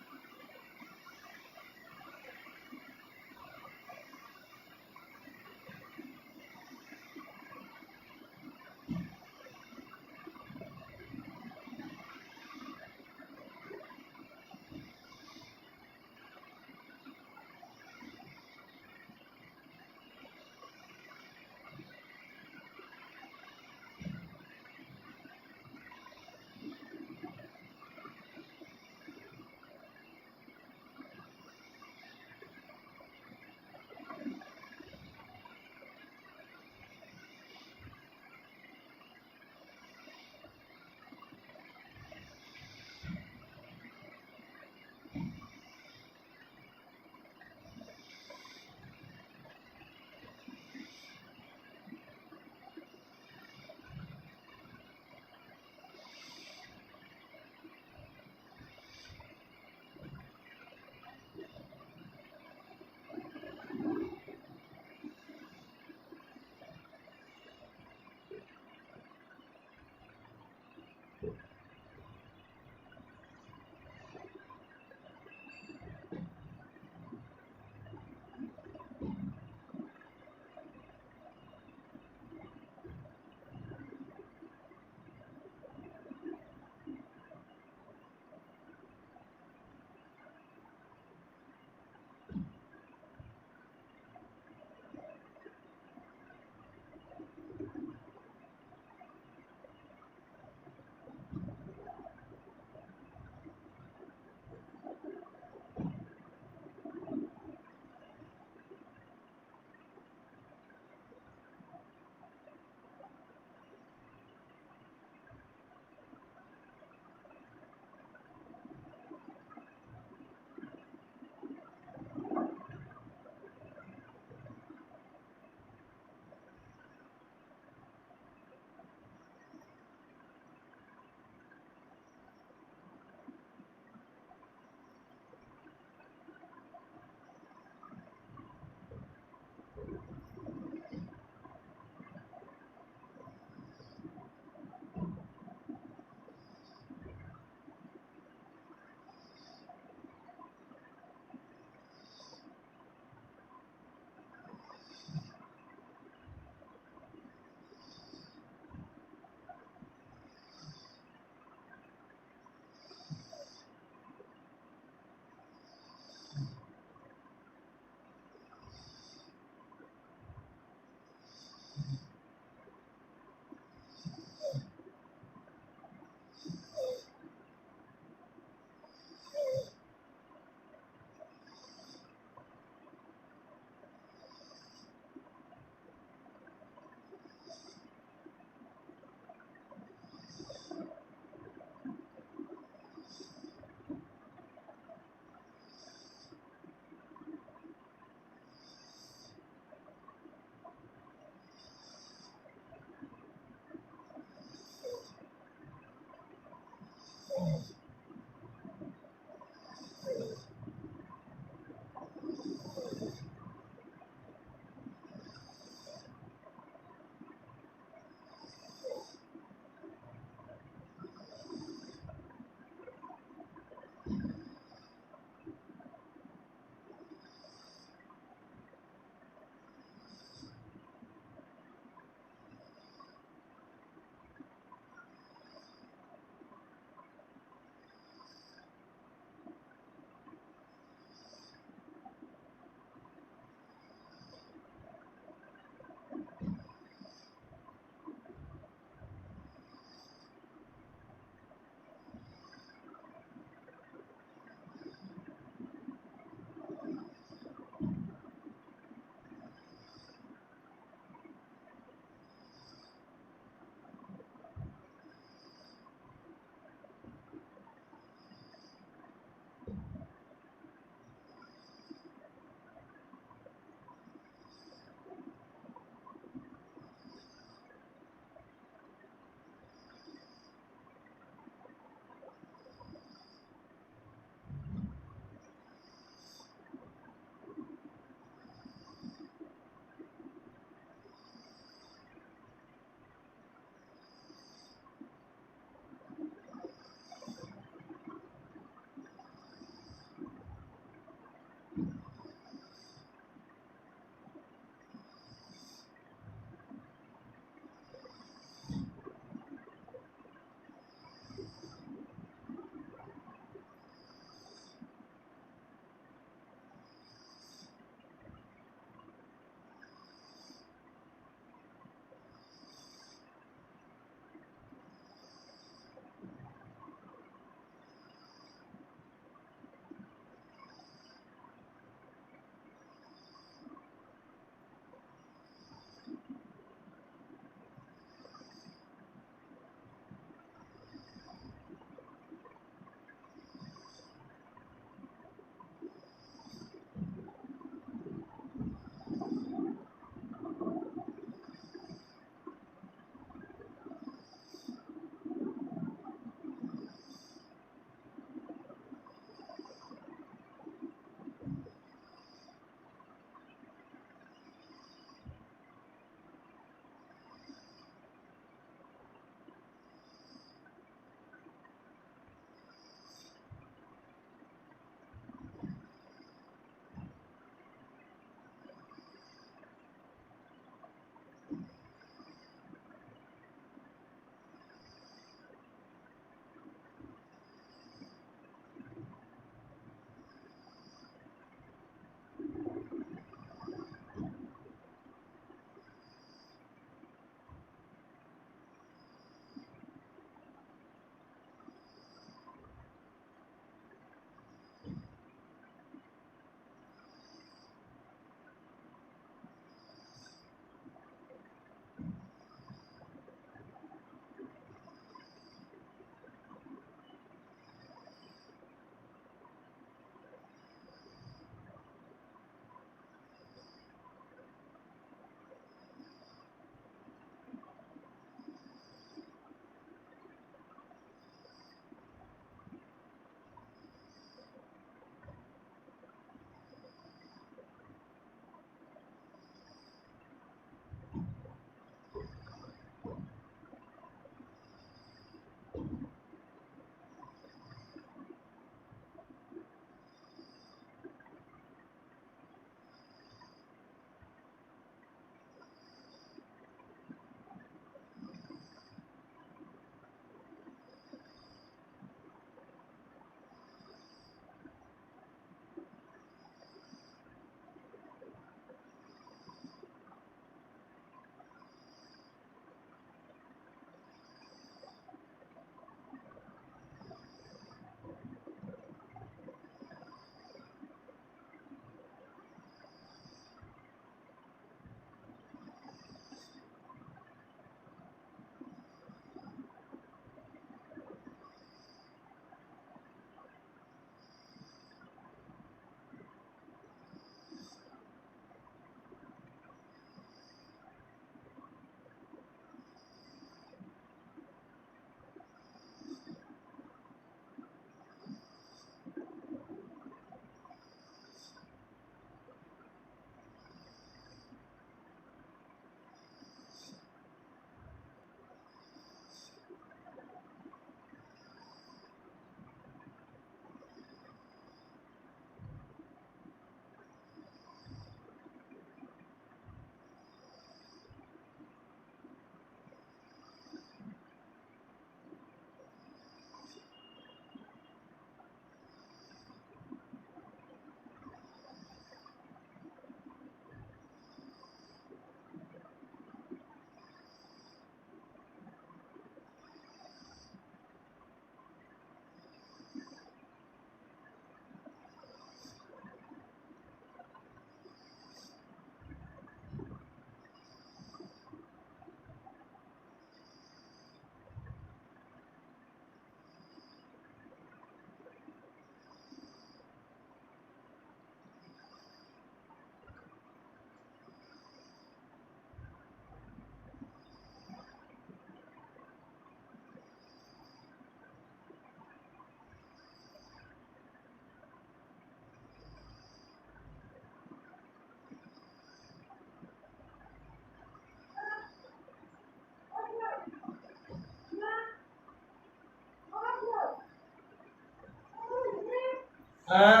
हाँ,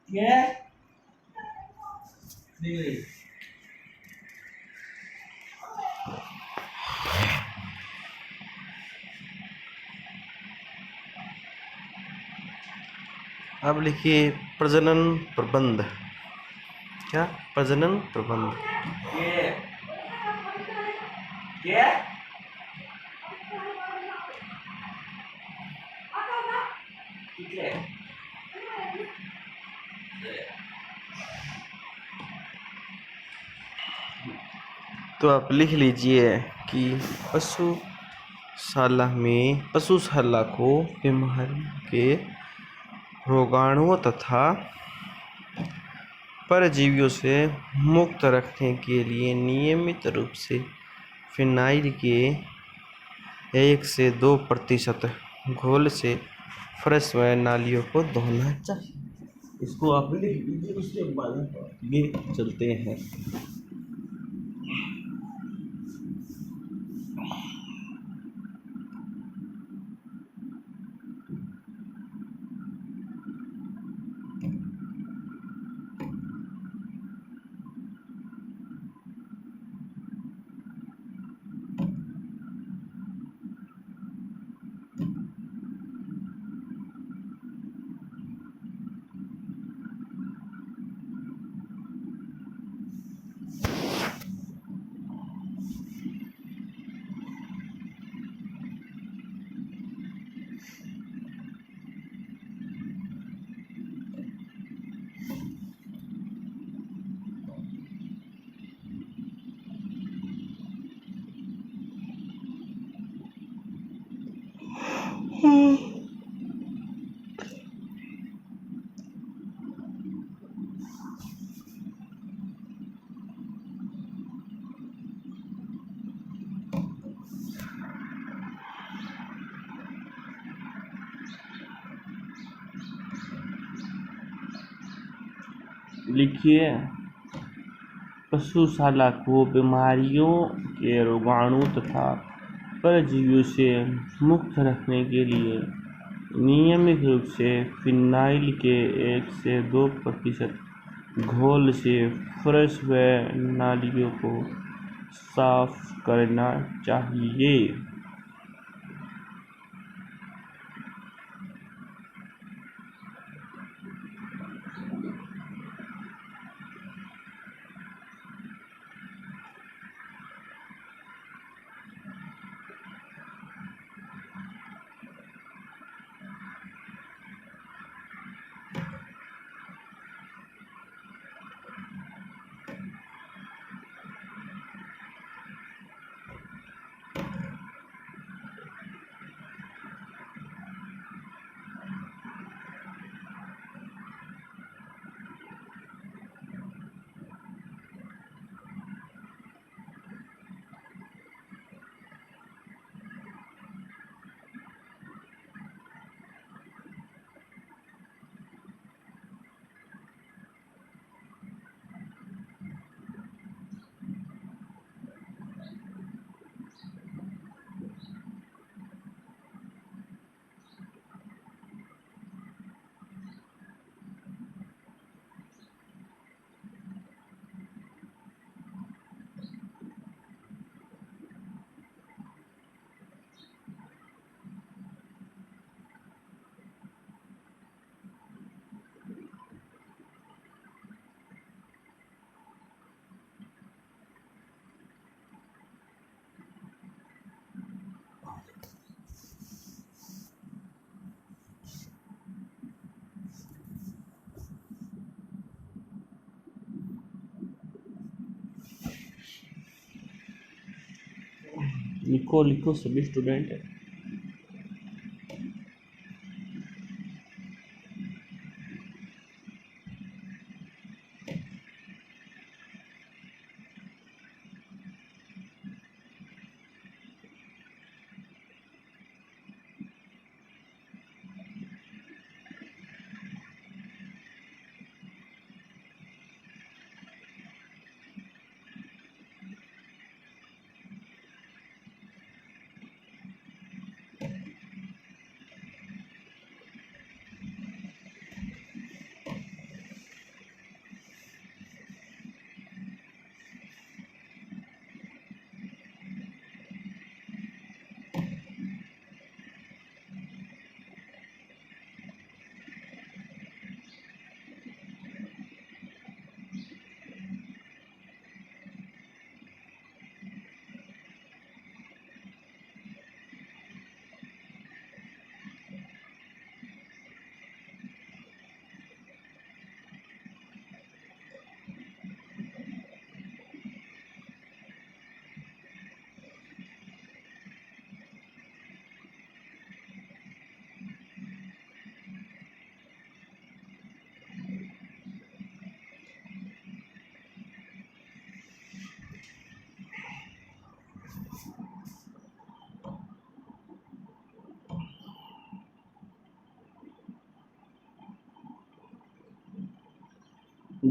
क्या देख रही? अब लिखिए प्रजनन प्रबंध। क्या? प्रजनन प्रबंध। क्या ठीक है। तो आप लिख लीजिए कि पशुशाला को बीमारी के रोगाणुओं तथा परजीवियों से मुक्त रखने के लिए नियमित रूप से फिनाइल के 1 से 2% घोल से फर्श व नालियों को धोना चाहिए। इसको आप लिख लीजिए, उसके बाद ये चलते हैं। लिखिए, पशुशाला को बीमारियों के रोगाणु तथा परजीवियों से मुक्त रखने के लिए नियमित रूप से फिनाइल के 1 से 2% घोल से फर्श व नालियों को साफ करना चाहिए। लिखो लिखो सभी स्टूडेंट।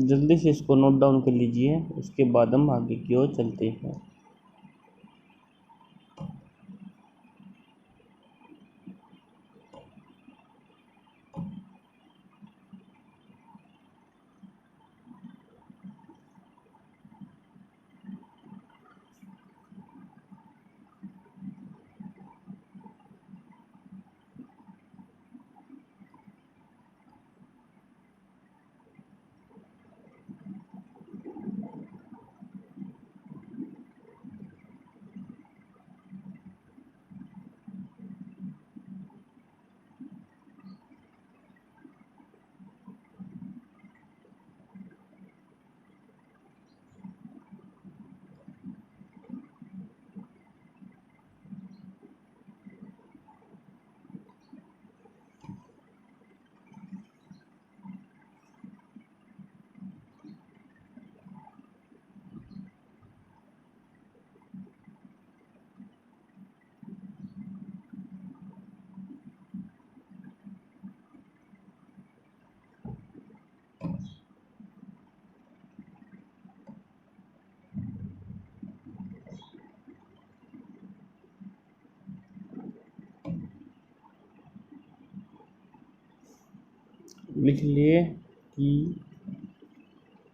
जल्दी से इसको नोट डाउन कर लीजिए, उसके बाद हम आगे की ओर चलते हैं। लिख लिए कि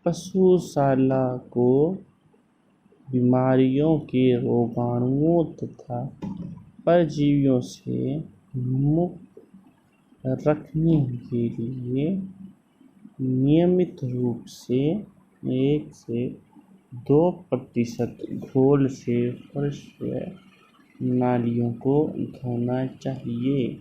पशुशाला को बीमारियों के रोगाणुओं तथा परजीवियों से मुक्त रखने के लिए नियमित रूप से 1 से 2% घोल से फर्श व नालियों को धोना चाहिए।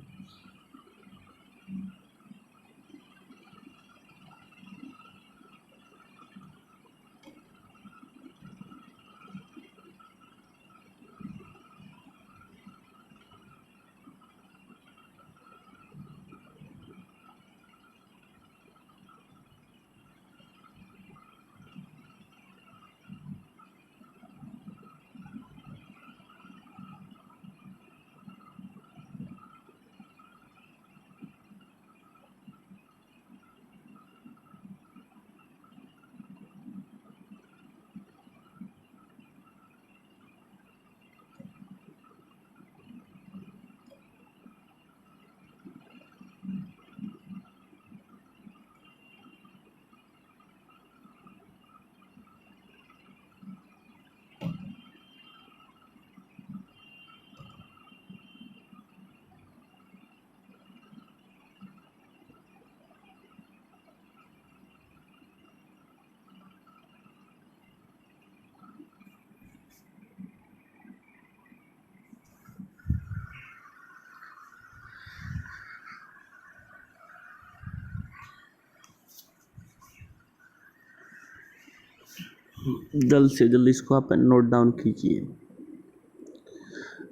जल्द से जल्द इसको आप नोट डाउन कीजिए।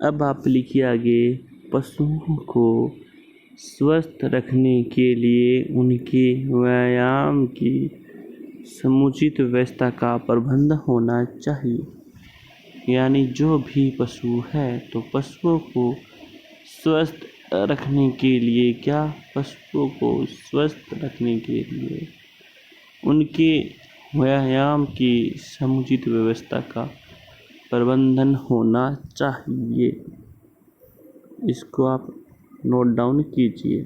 अब आप लिखिए आगे, पशुओं को स्वस्थ रखने के लिए उनके व्यायाम की समुचित व्यवस्था का प्रबंध होना चाहिए। यानी जो भी पशु है तो पशुओं को स्वस्थ रखने के लिए पशुओं को स्वस्थ रखने के लिए उनके व्यायाम की समुचित व्यवस्था का प्रबंधन होना चाहिए। इसको आप नोट डाउन कीजिए।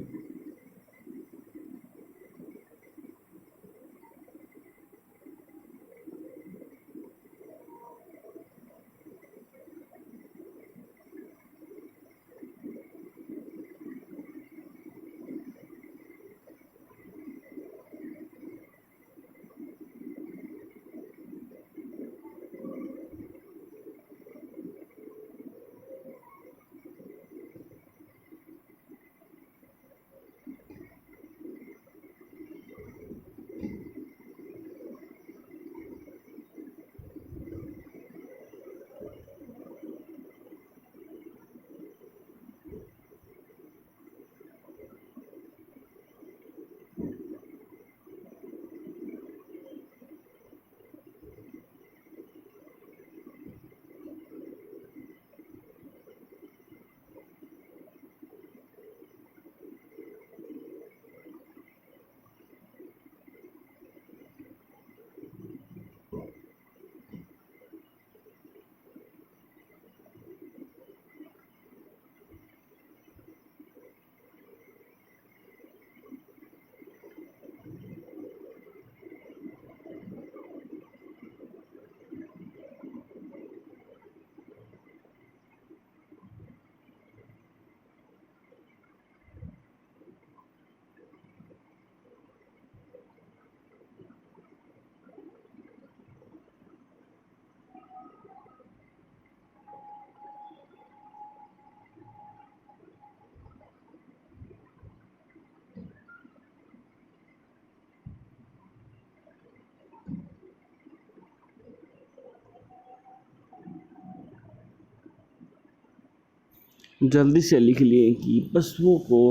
जल्दी से लिख लिए कि पशुओं को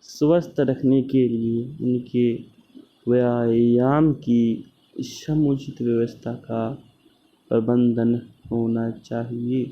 स्वस्थ रखने के लिए उनके व्यायाम की समुचित व्यवस्था का प्रबंधन होना चाहिए।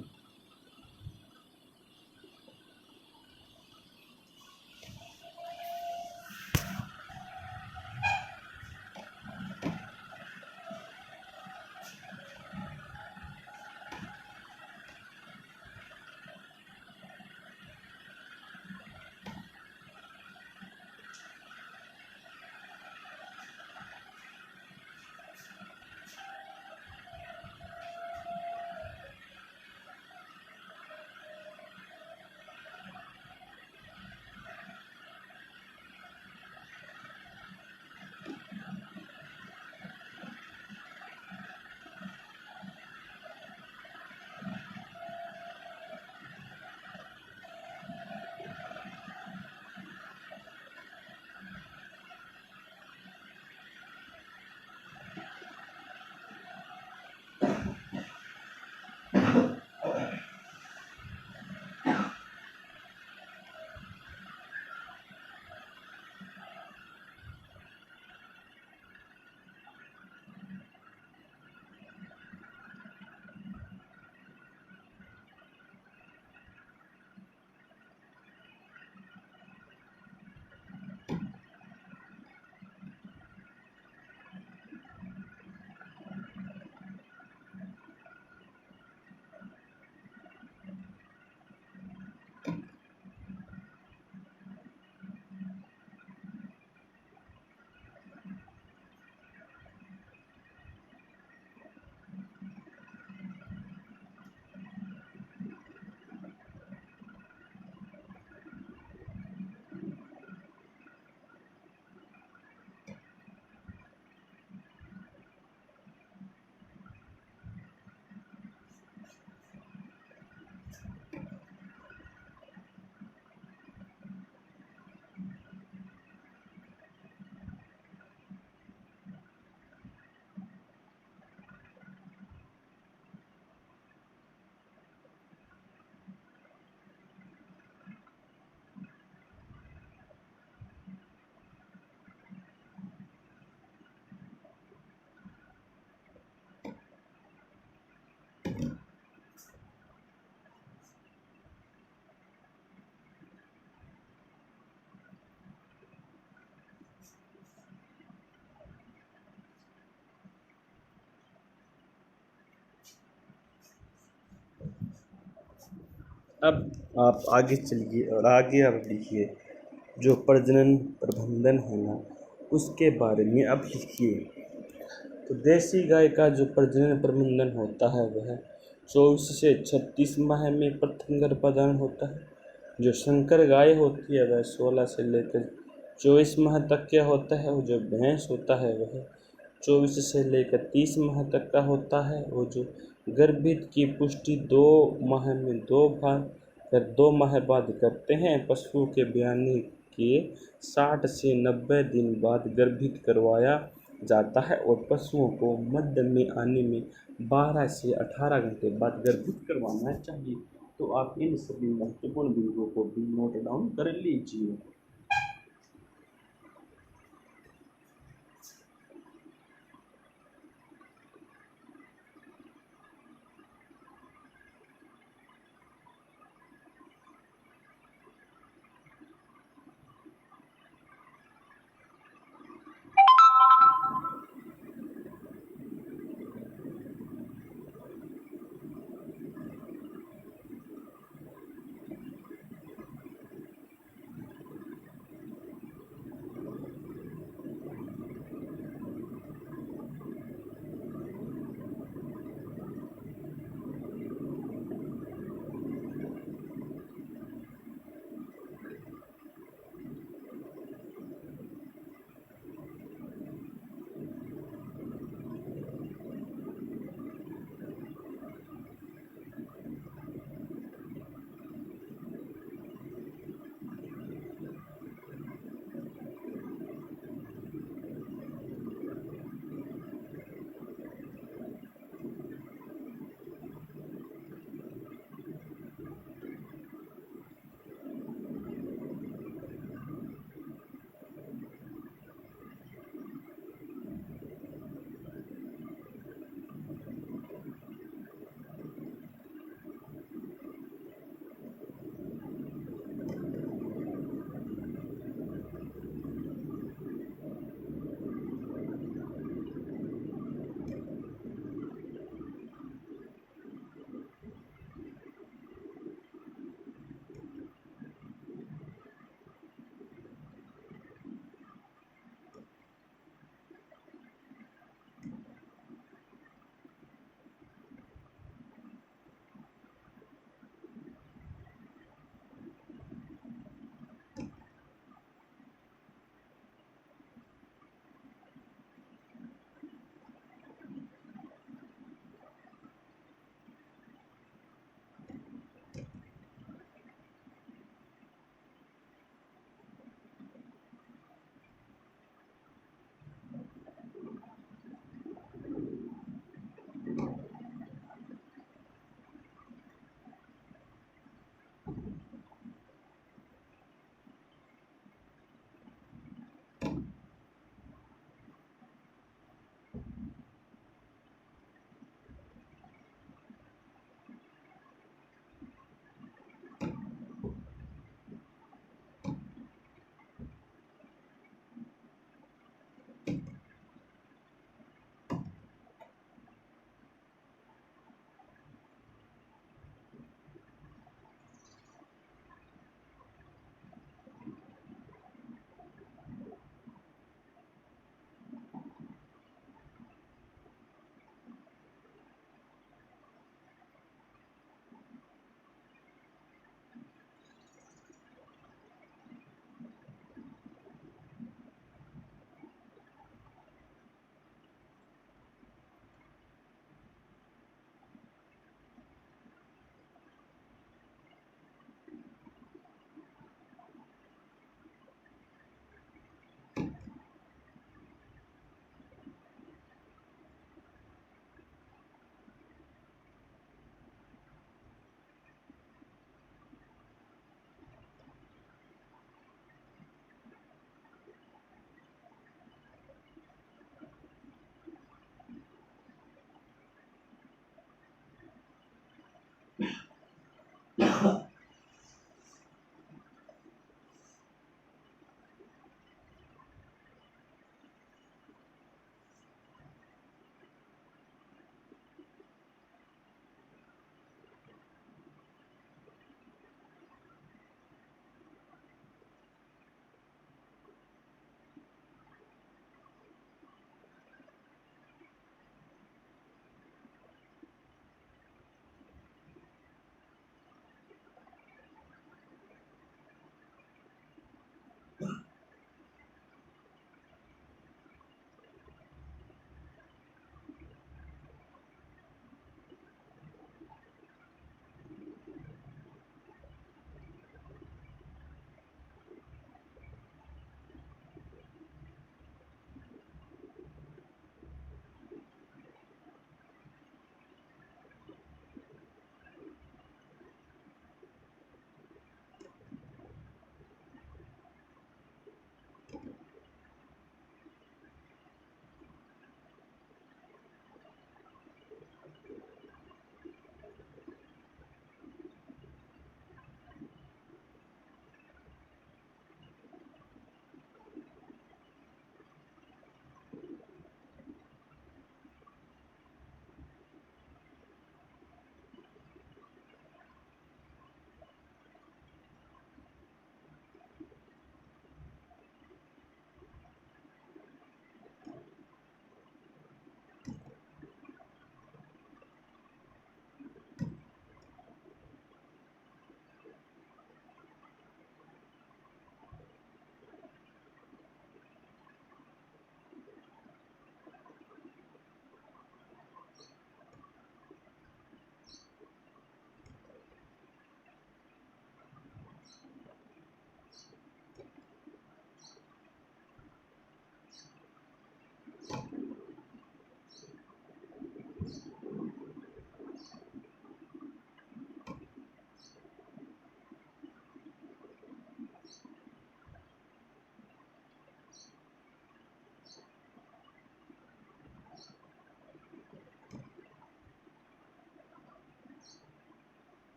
अब आप आगे चलिए और आगे आप लिखिए जो प्रजनन प्रबंधन है ना उसके बारे में अब लिखिए। तो देसी गाय का जो प्रजनन प्रबंधन होता है वह 24 से 36 माह में प्रथम गर्भधारण होता है। जो संकर गाय होती है वह 16 से लेकर 24 माह तक क्या होता है। और जो भैंस होता है वह 24 से लेकर 30 माह तक का होता है। और जो गर्भित की पुष्टि 2 माह में 2 बार फिर 2 माह बाद करते हैं। पशुओं के ब्याने के 60 से 90 दिन बाद गर्भित करवाया जाता है और पशुओं को मध्य में आने में 12 से 18 घंटे बाद गर्भित करवाना चाहिए। तो आप इन सभी महत्वपूर्ण बिंदुओं को भी नोट डाउन कर लीजिए।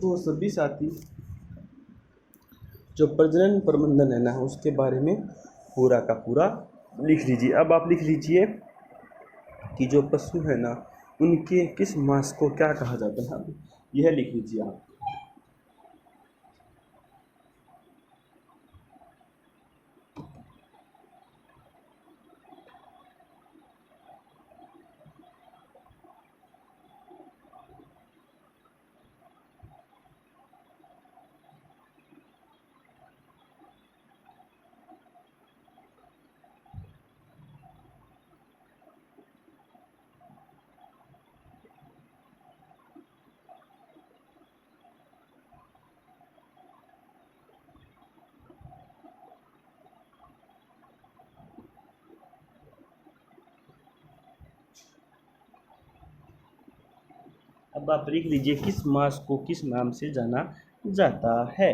तो सभी साथी जो प्रजनन प्रबंधन है ना उसके बारे में पूरा का पूरा लिख लीजिए। अब आप लिख लीजिए कि जो पशु है ना उनके किस मांस को क्या कहा जाता है, अब यह लिख लीजिए आप। अब आप लिख लीजिए किस मास को किस नाम से जाना जाता है।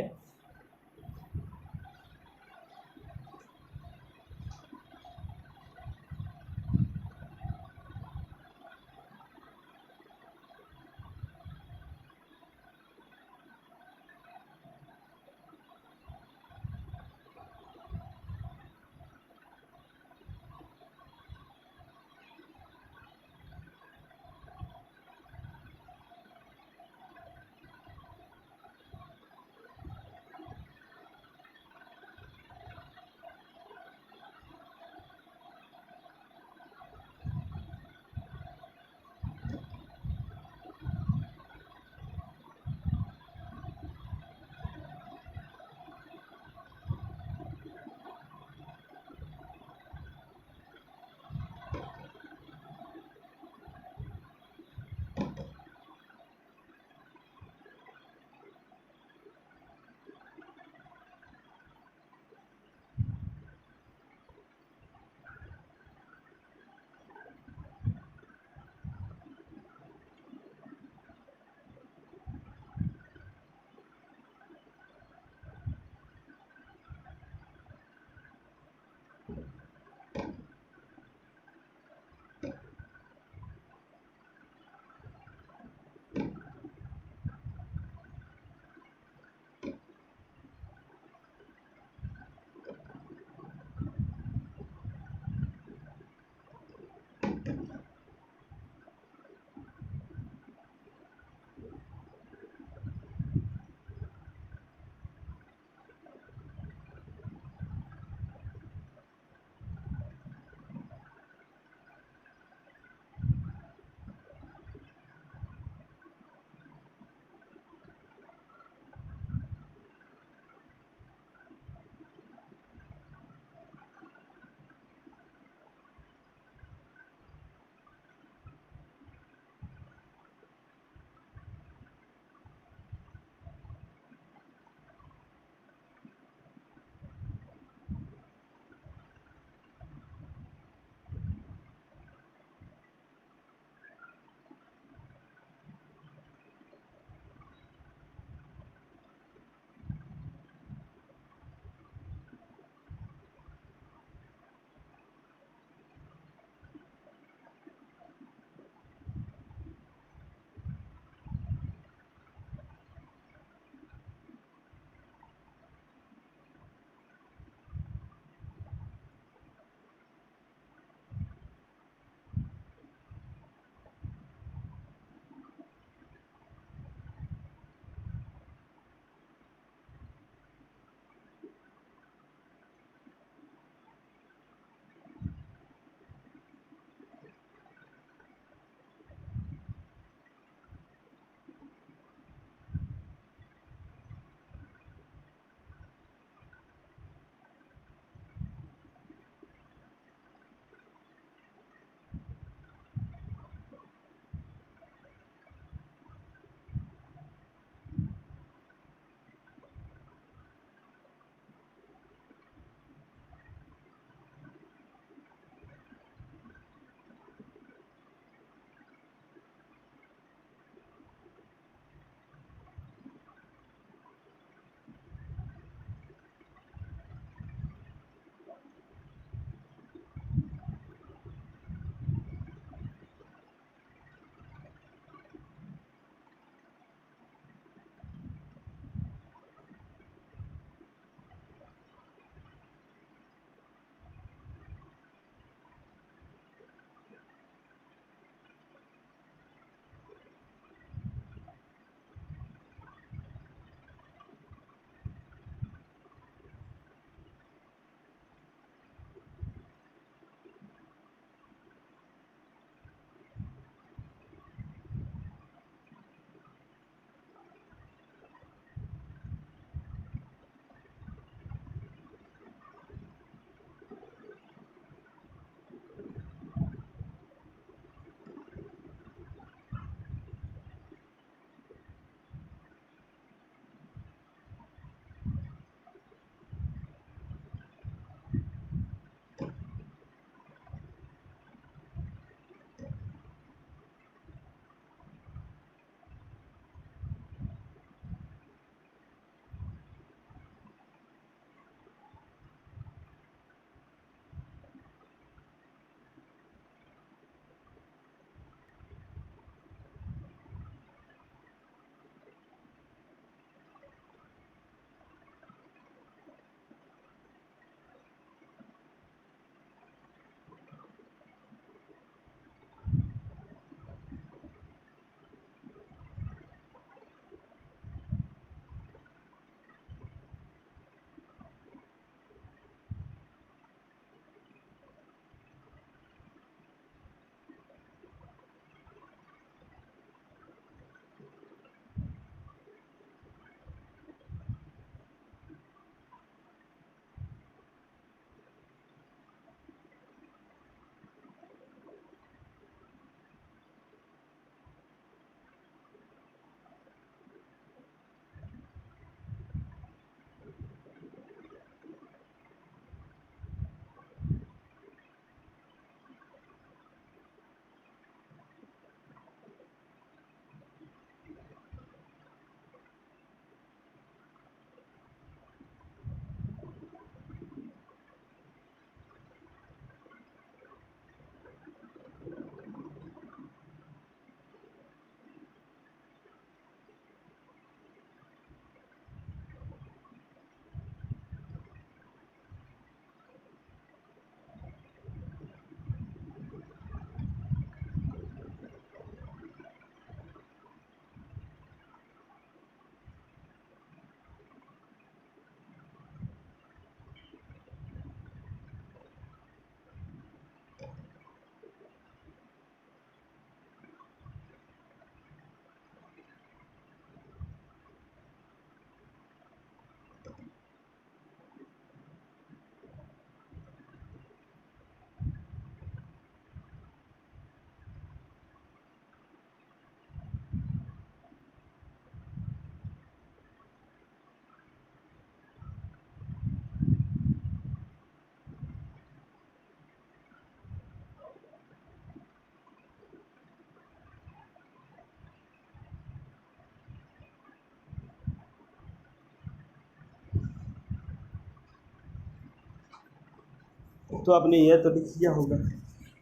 तो आपने यह तो लिख दिया होगा।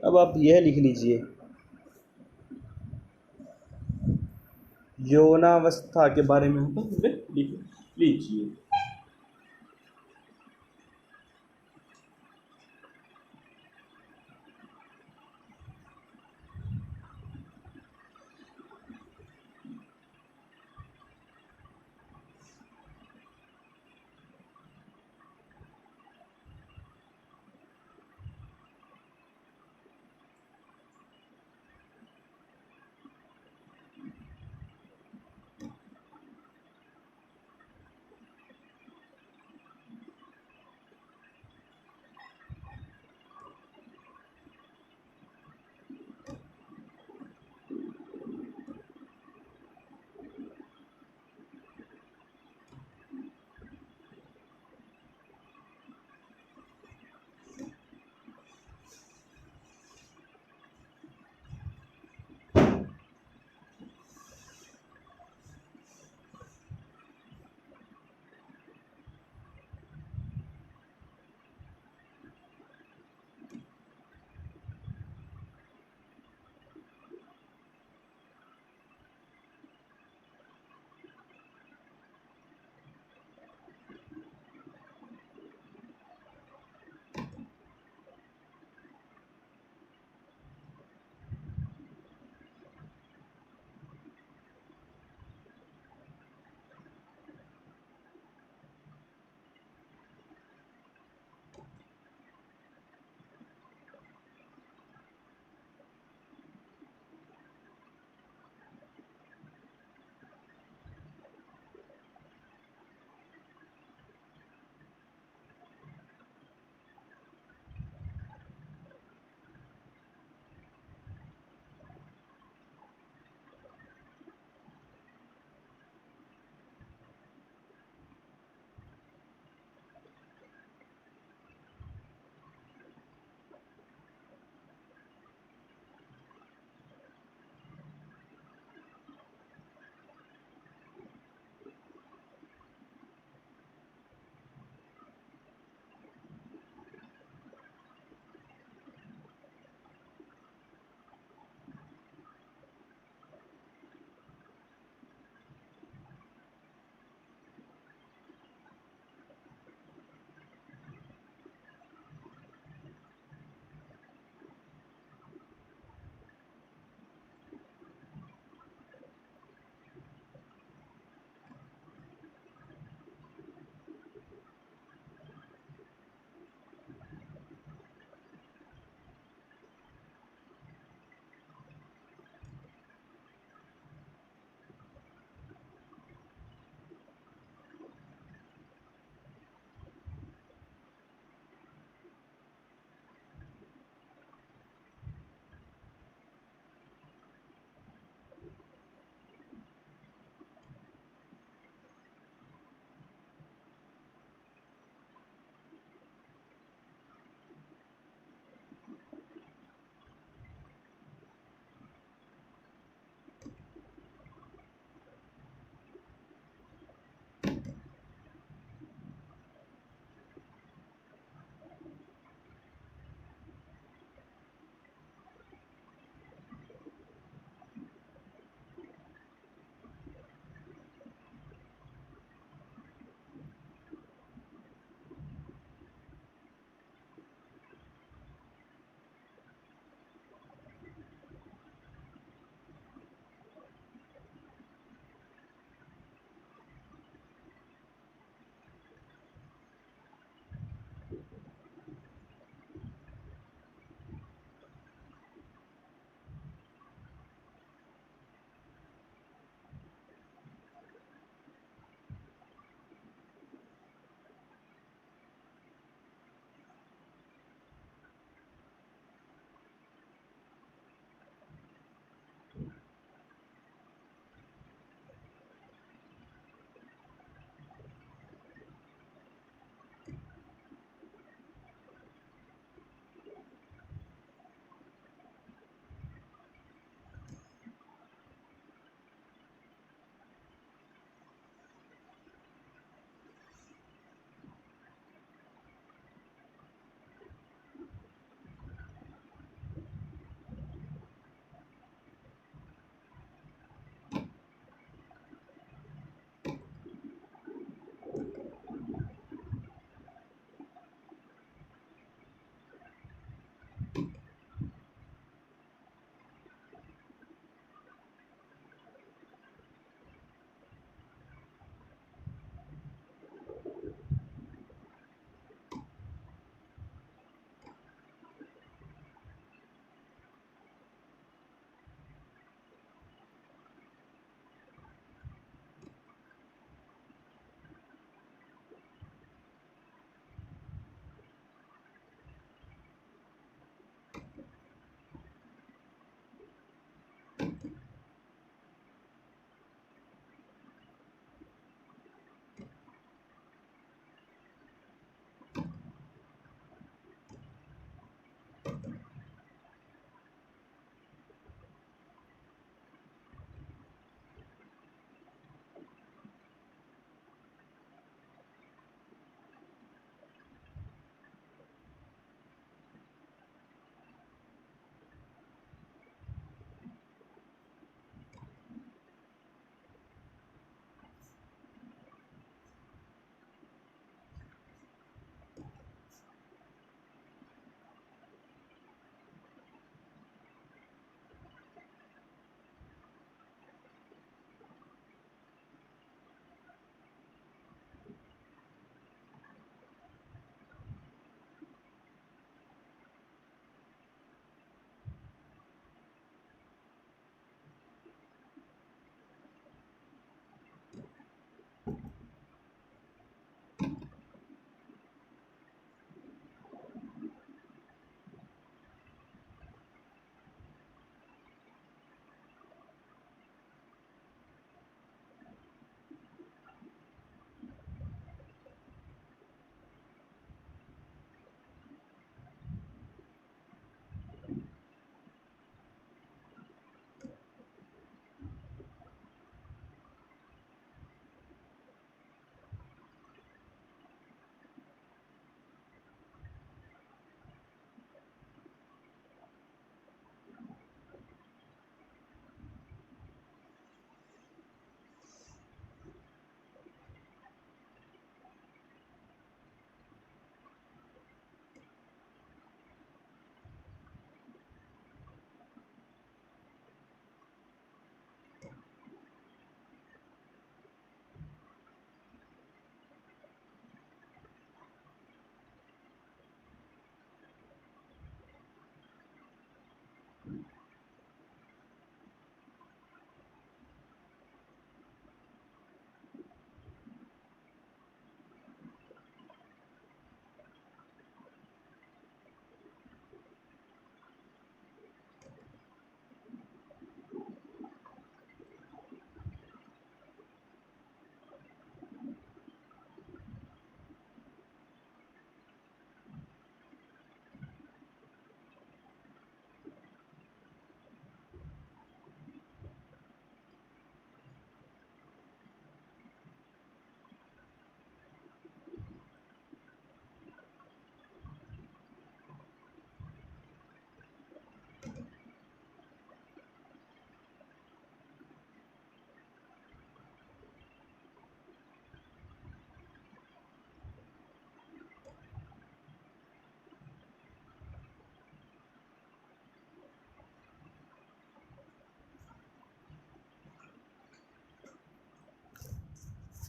अब आप यह लिख लीजिए, यौनावस्था के बारे में लिख लीजिए।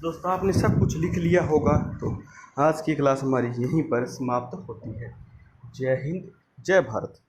दोस्तों आपने सब कुछ लिख लिया होगा, तो आज की क्लास हमारी यहीं पर समाप्त होती है। जय हिंद, जय भारत।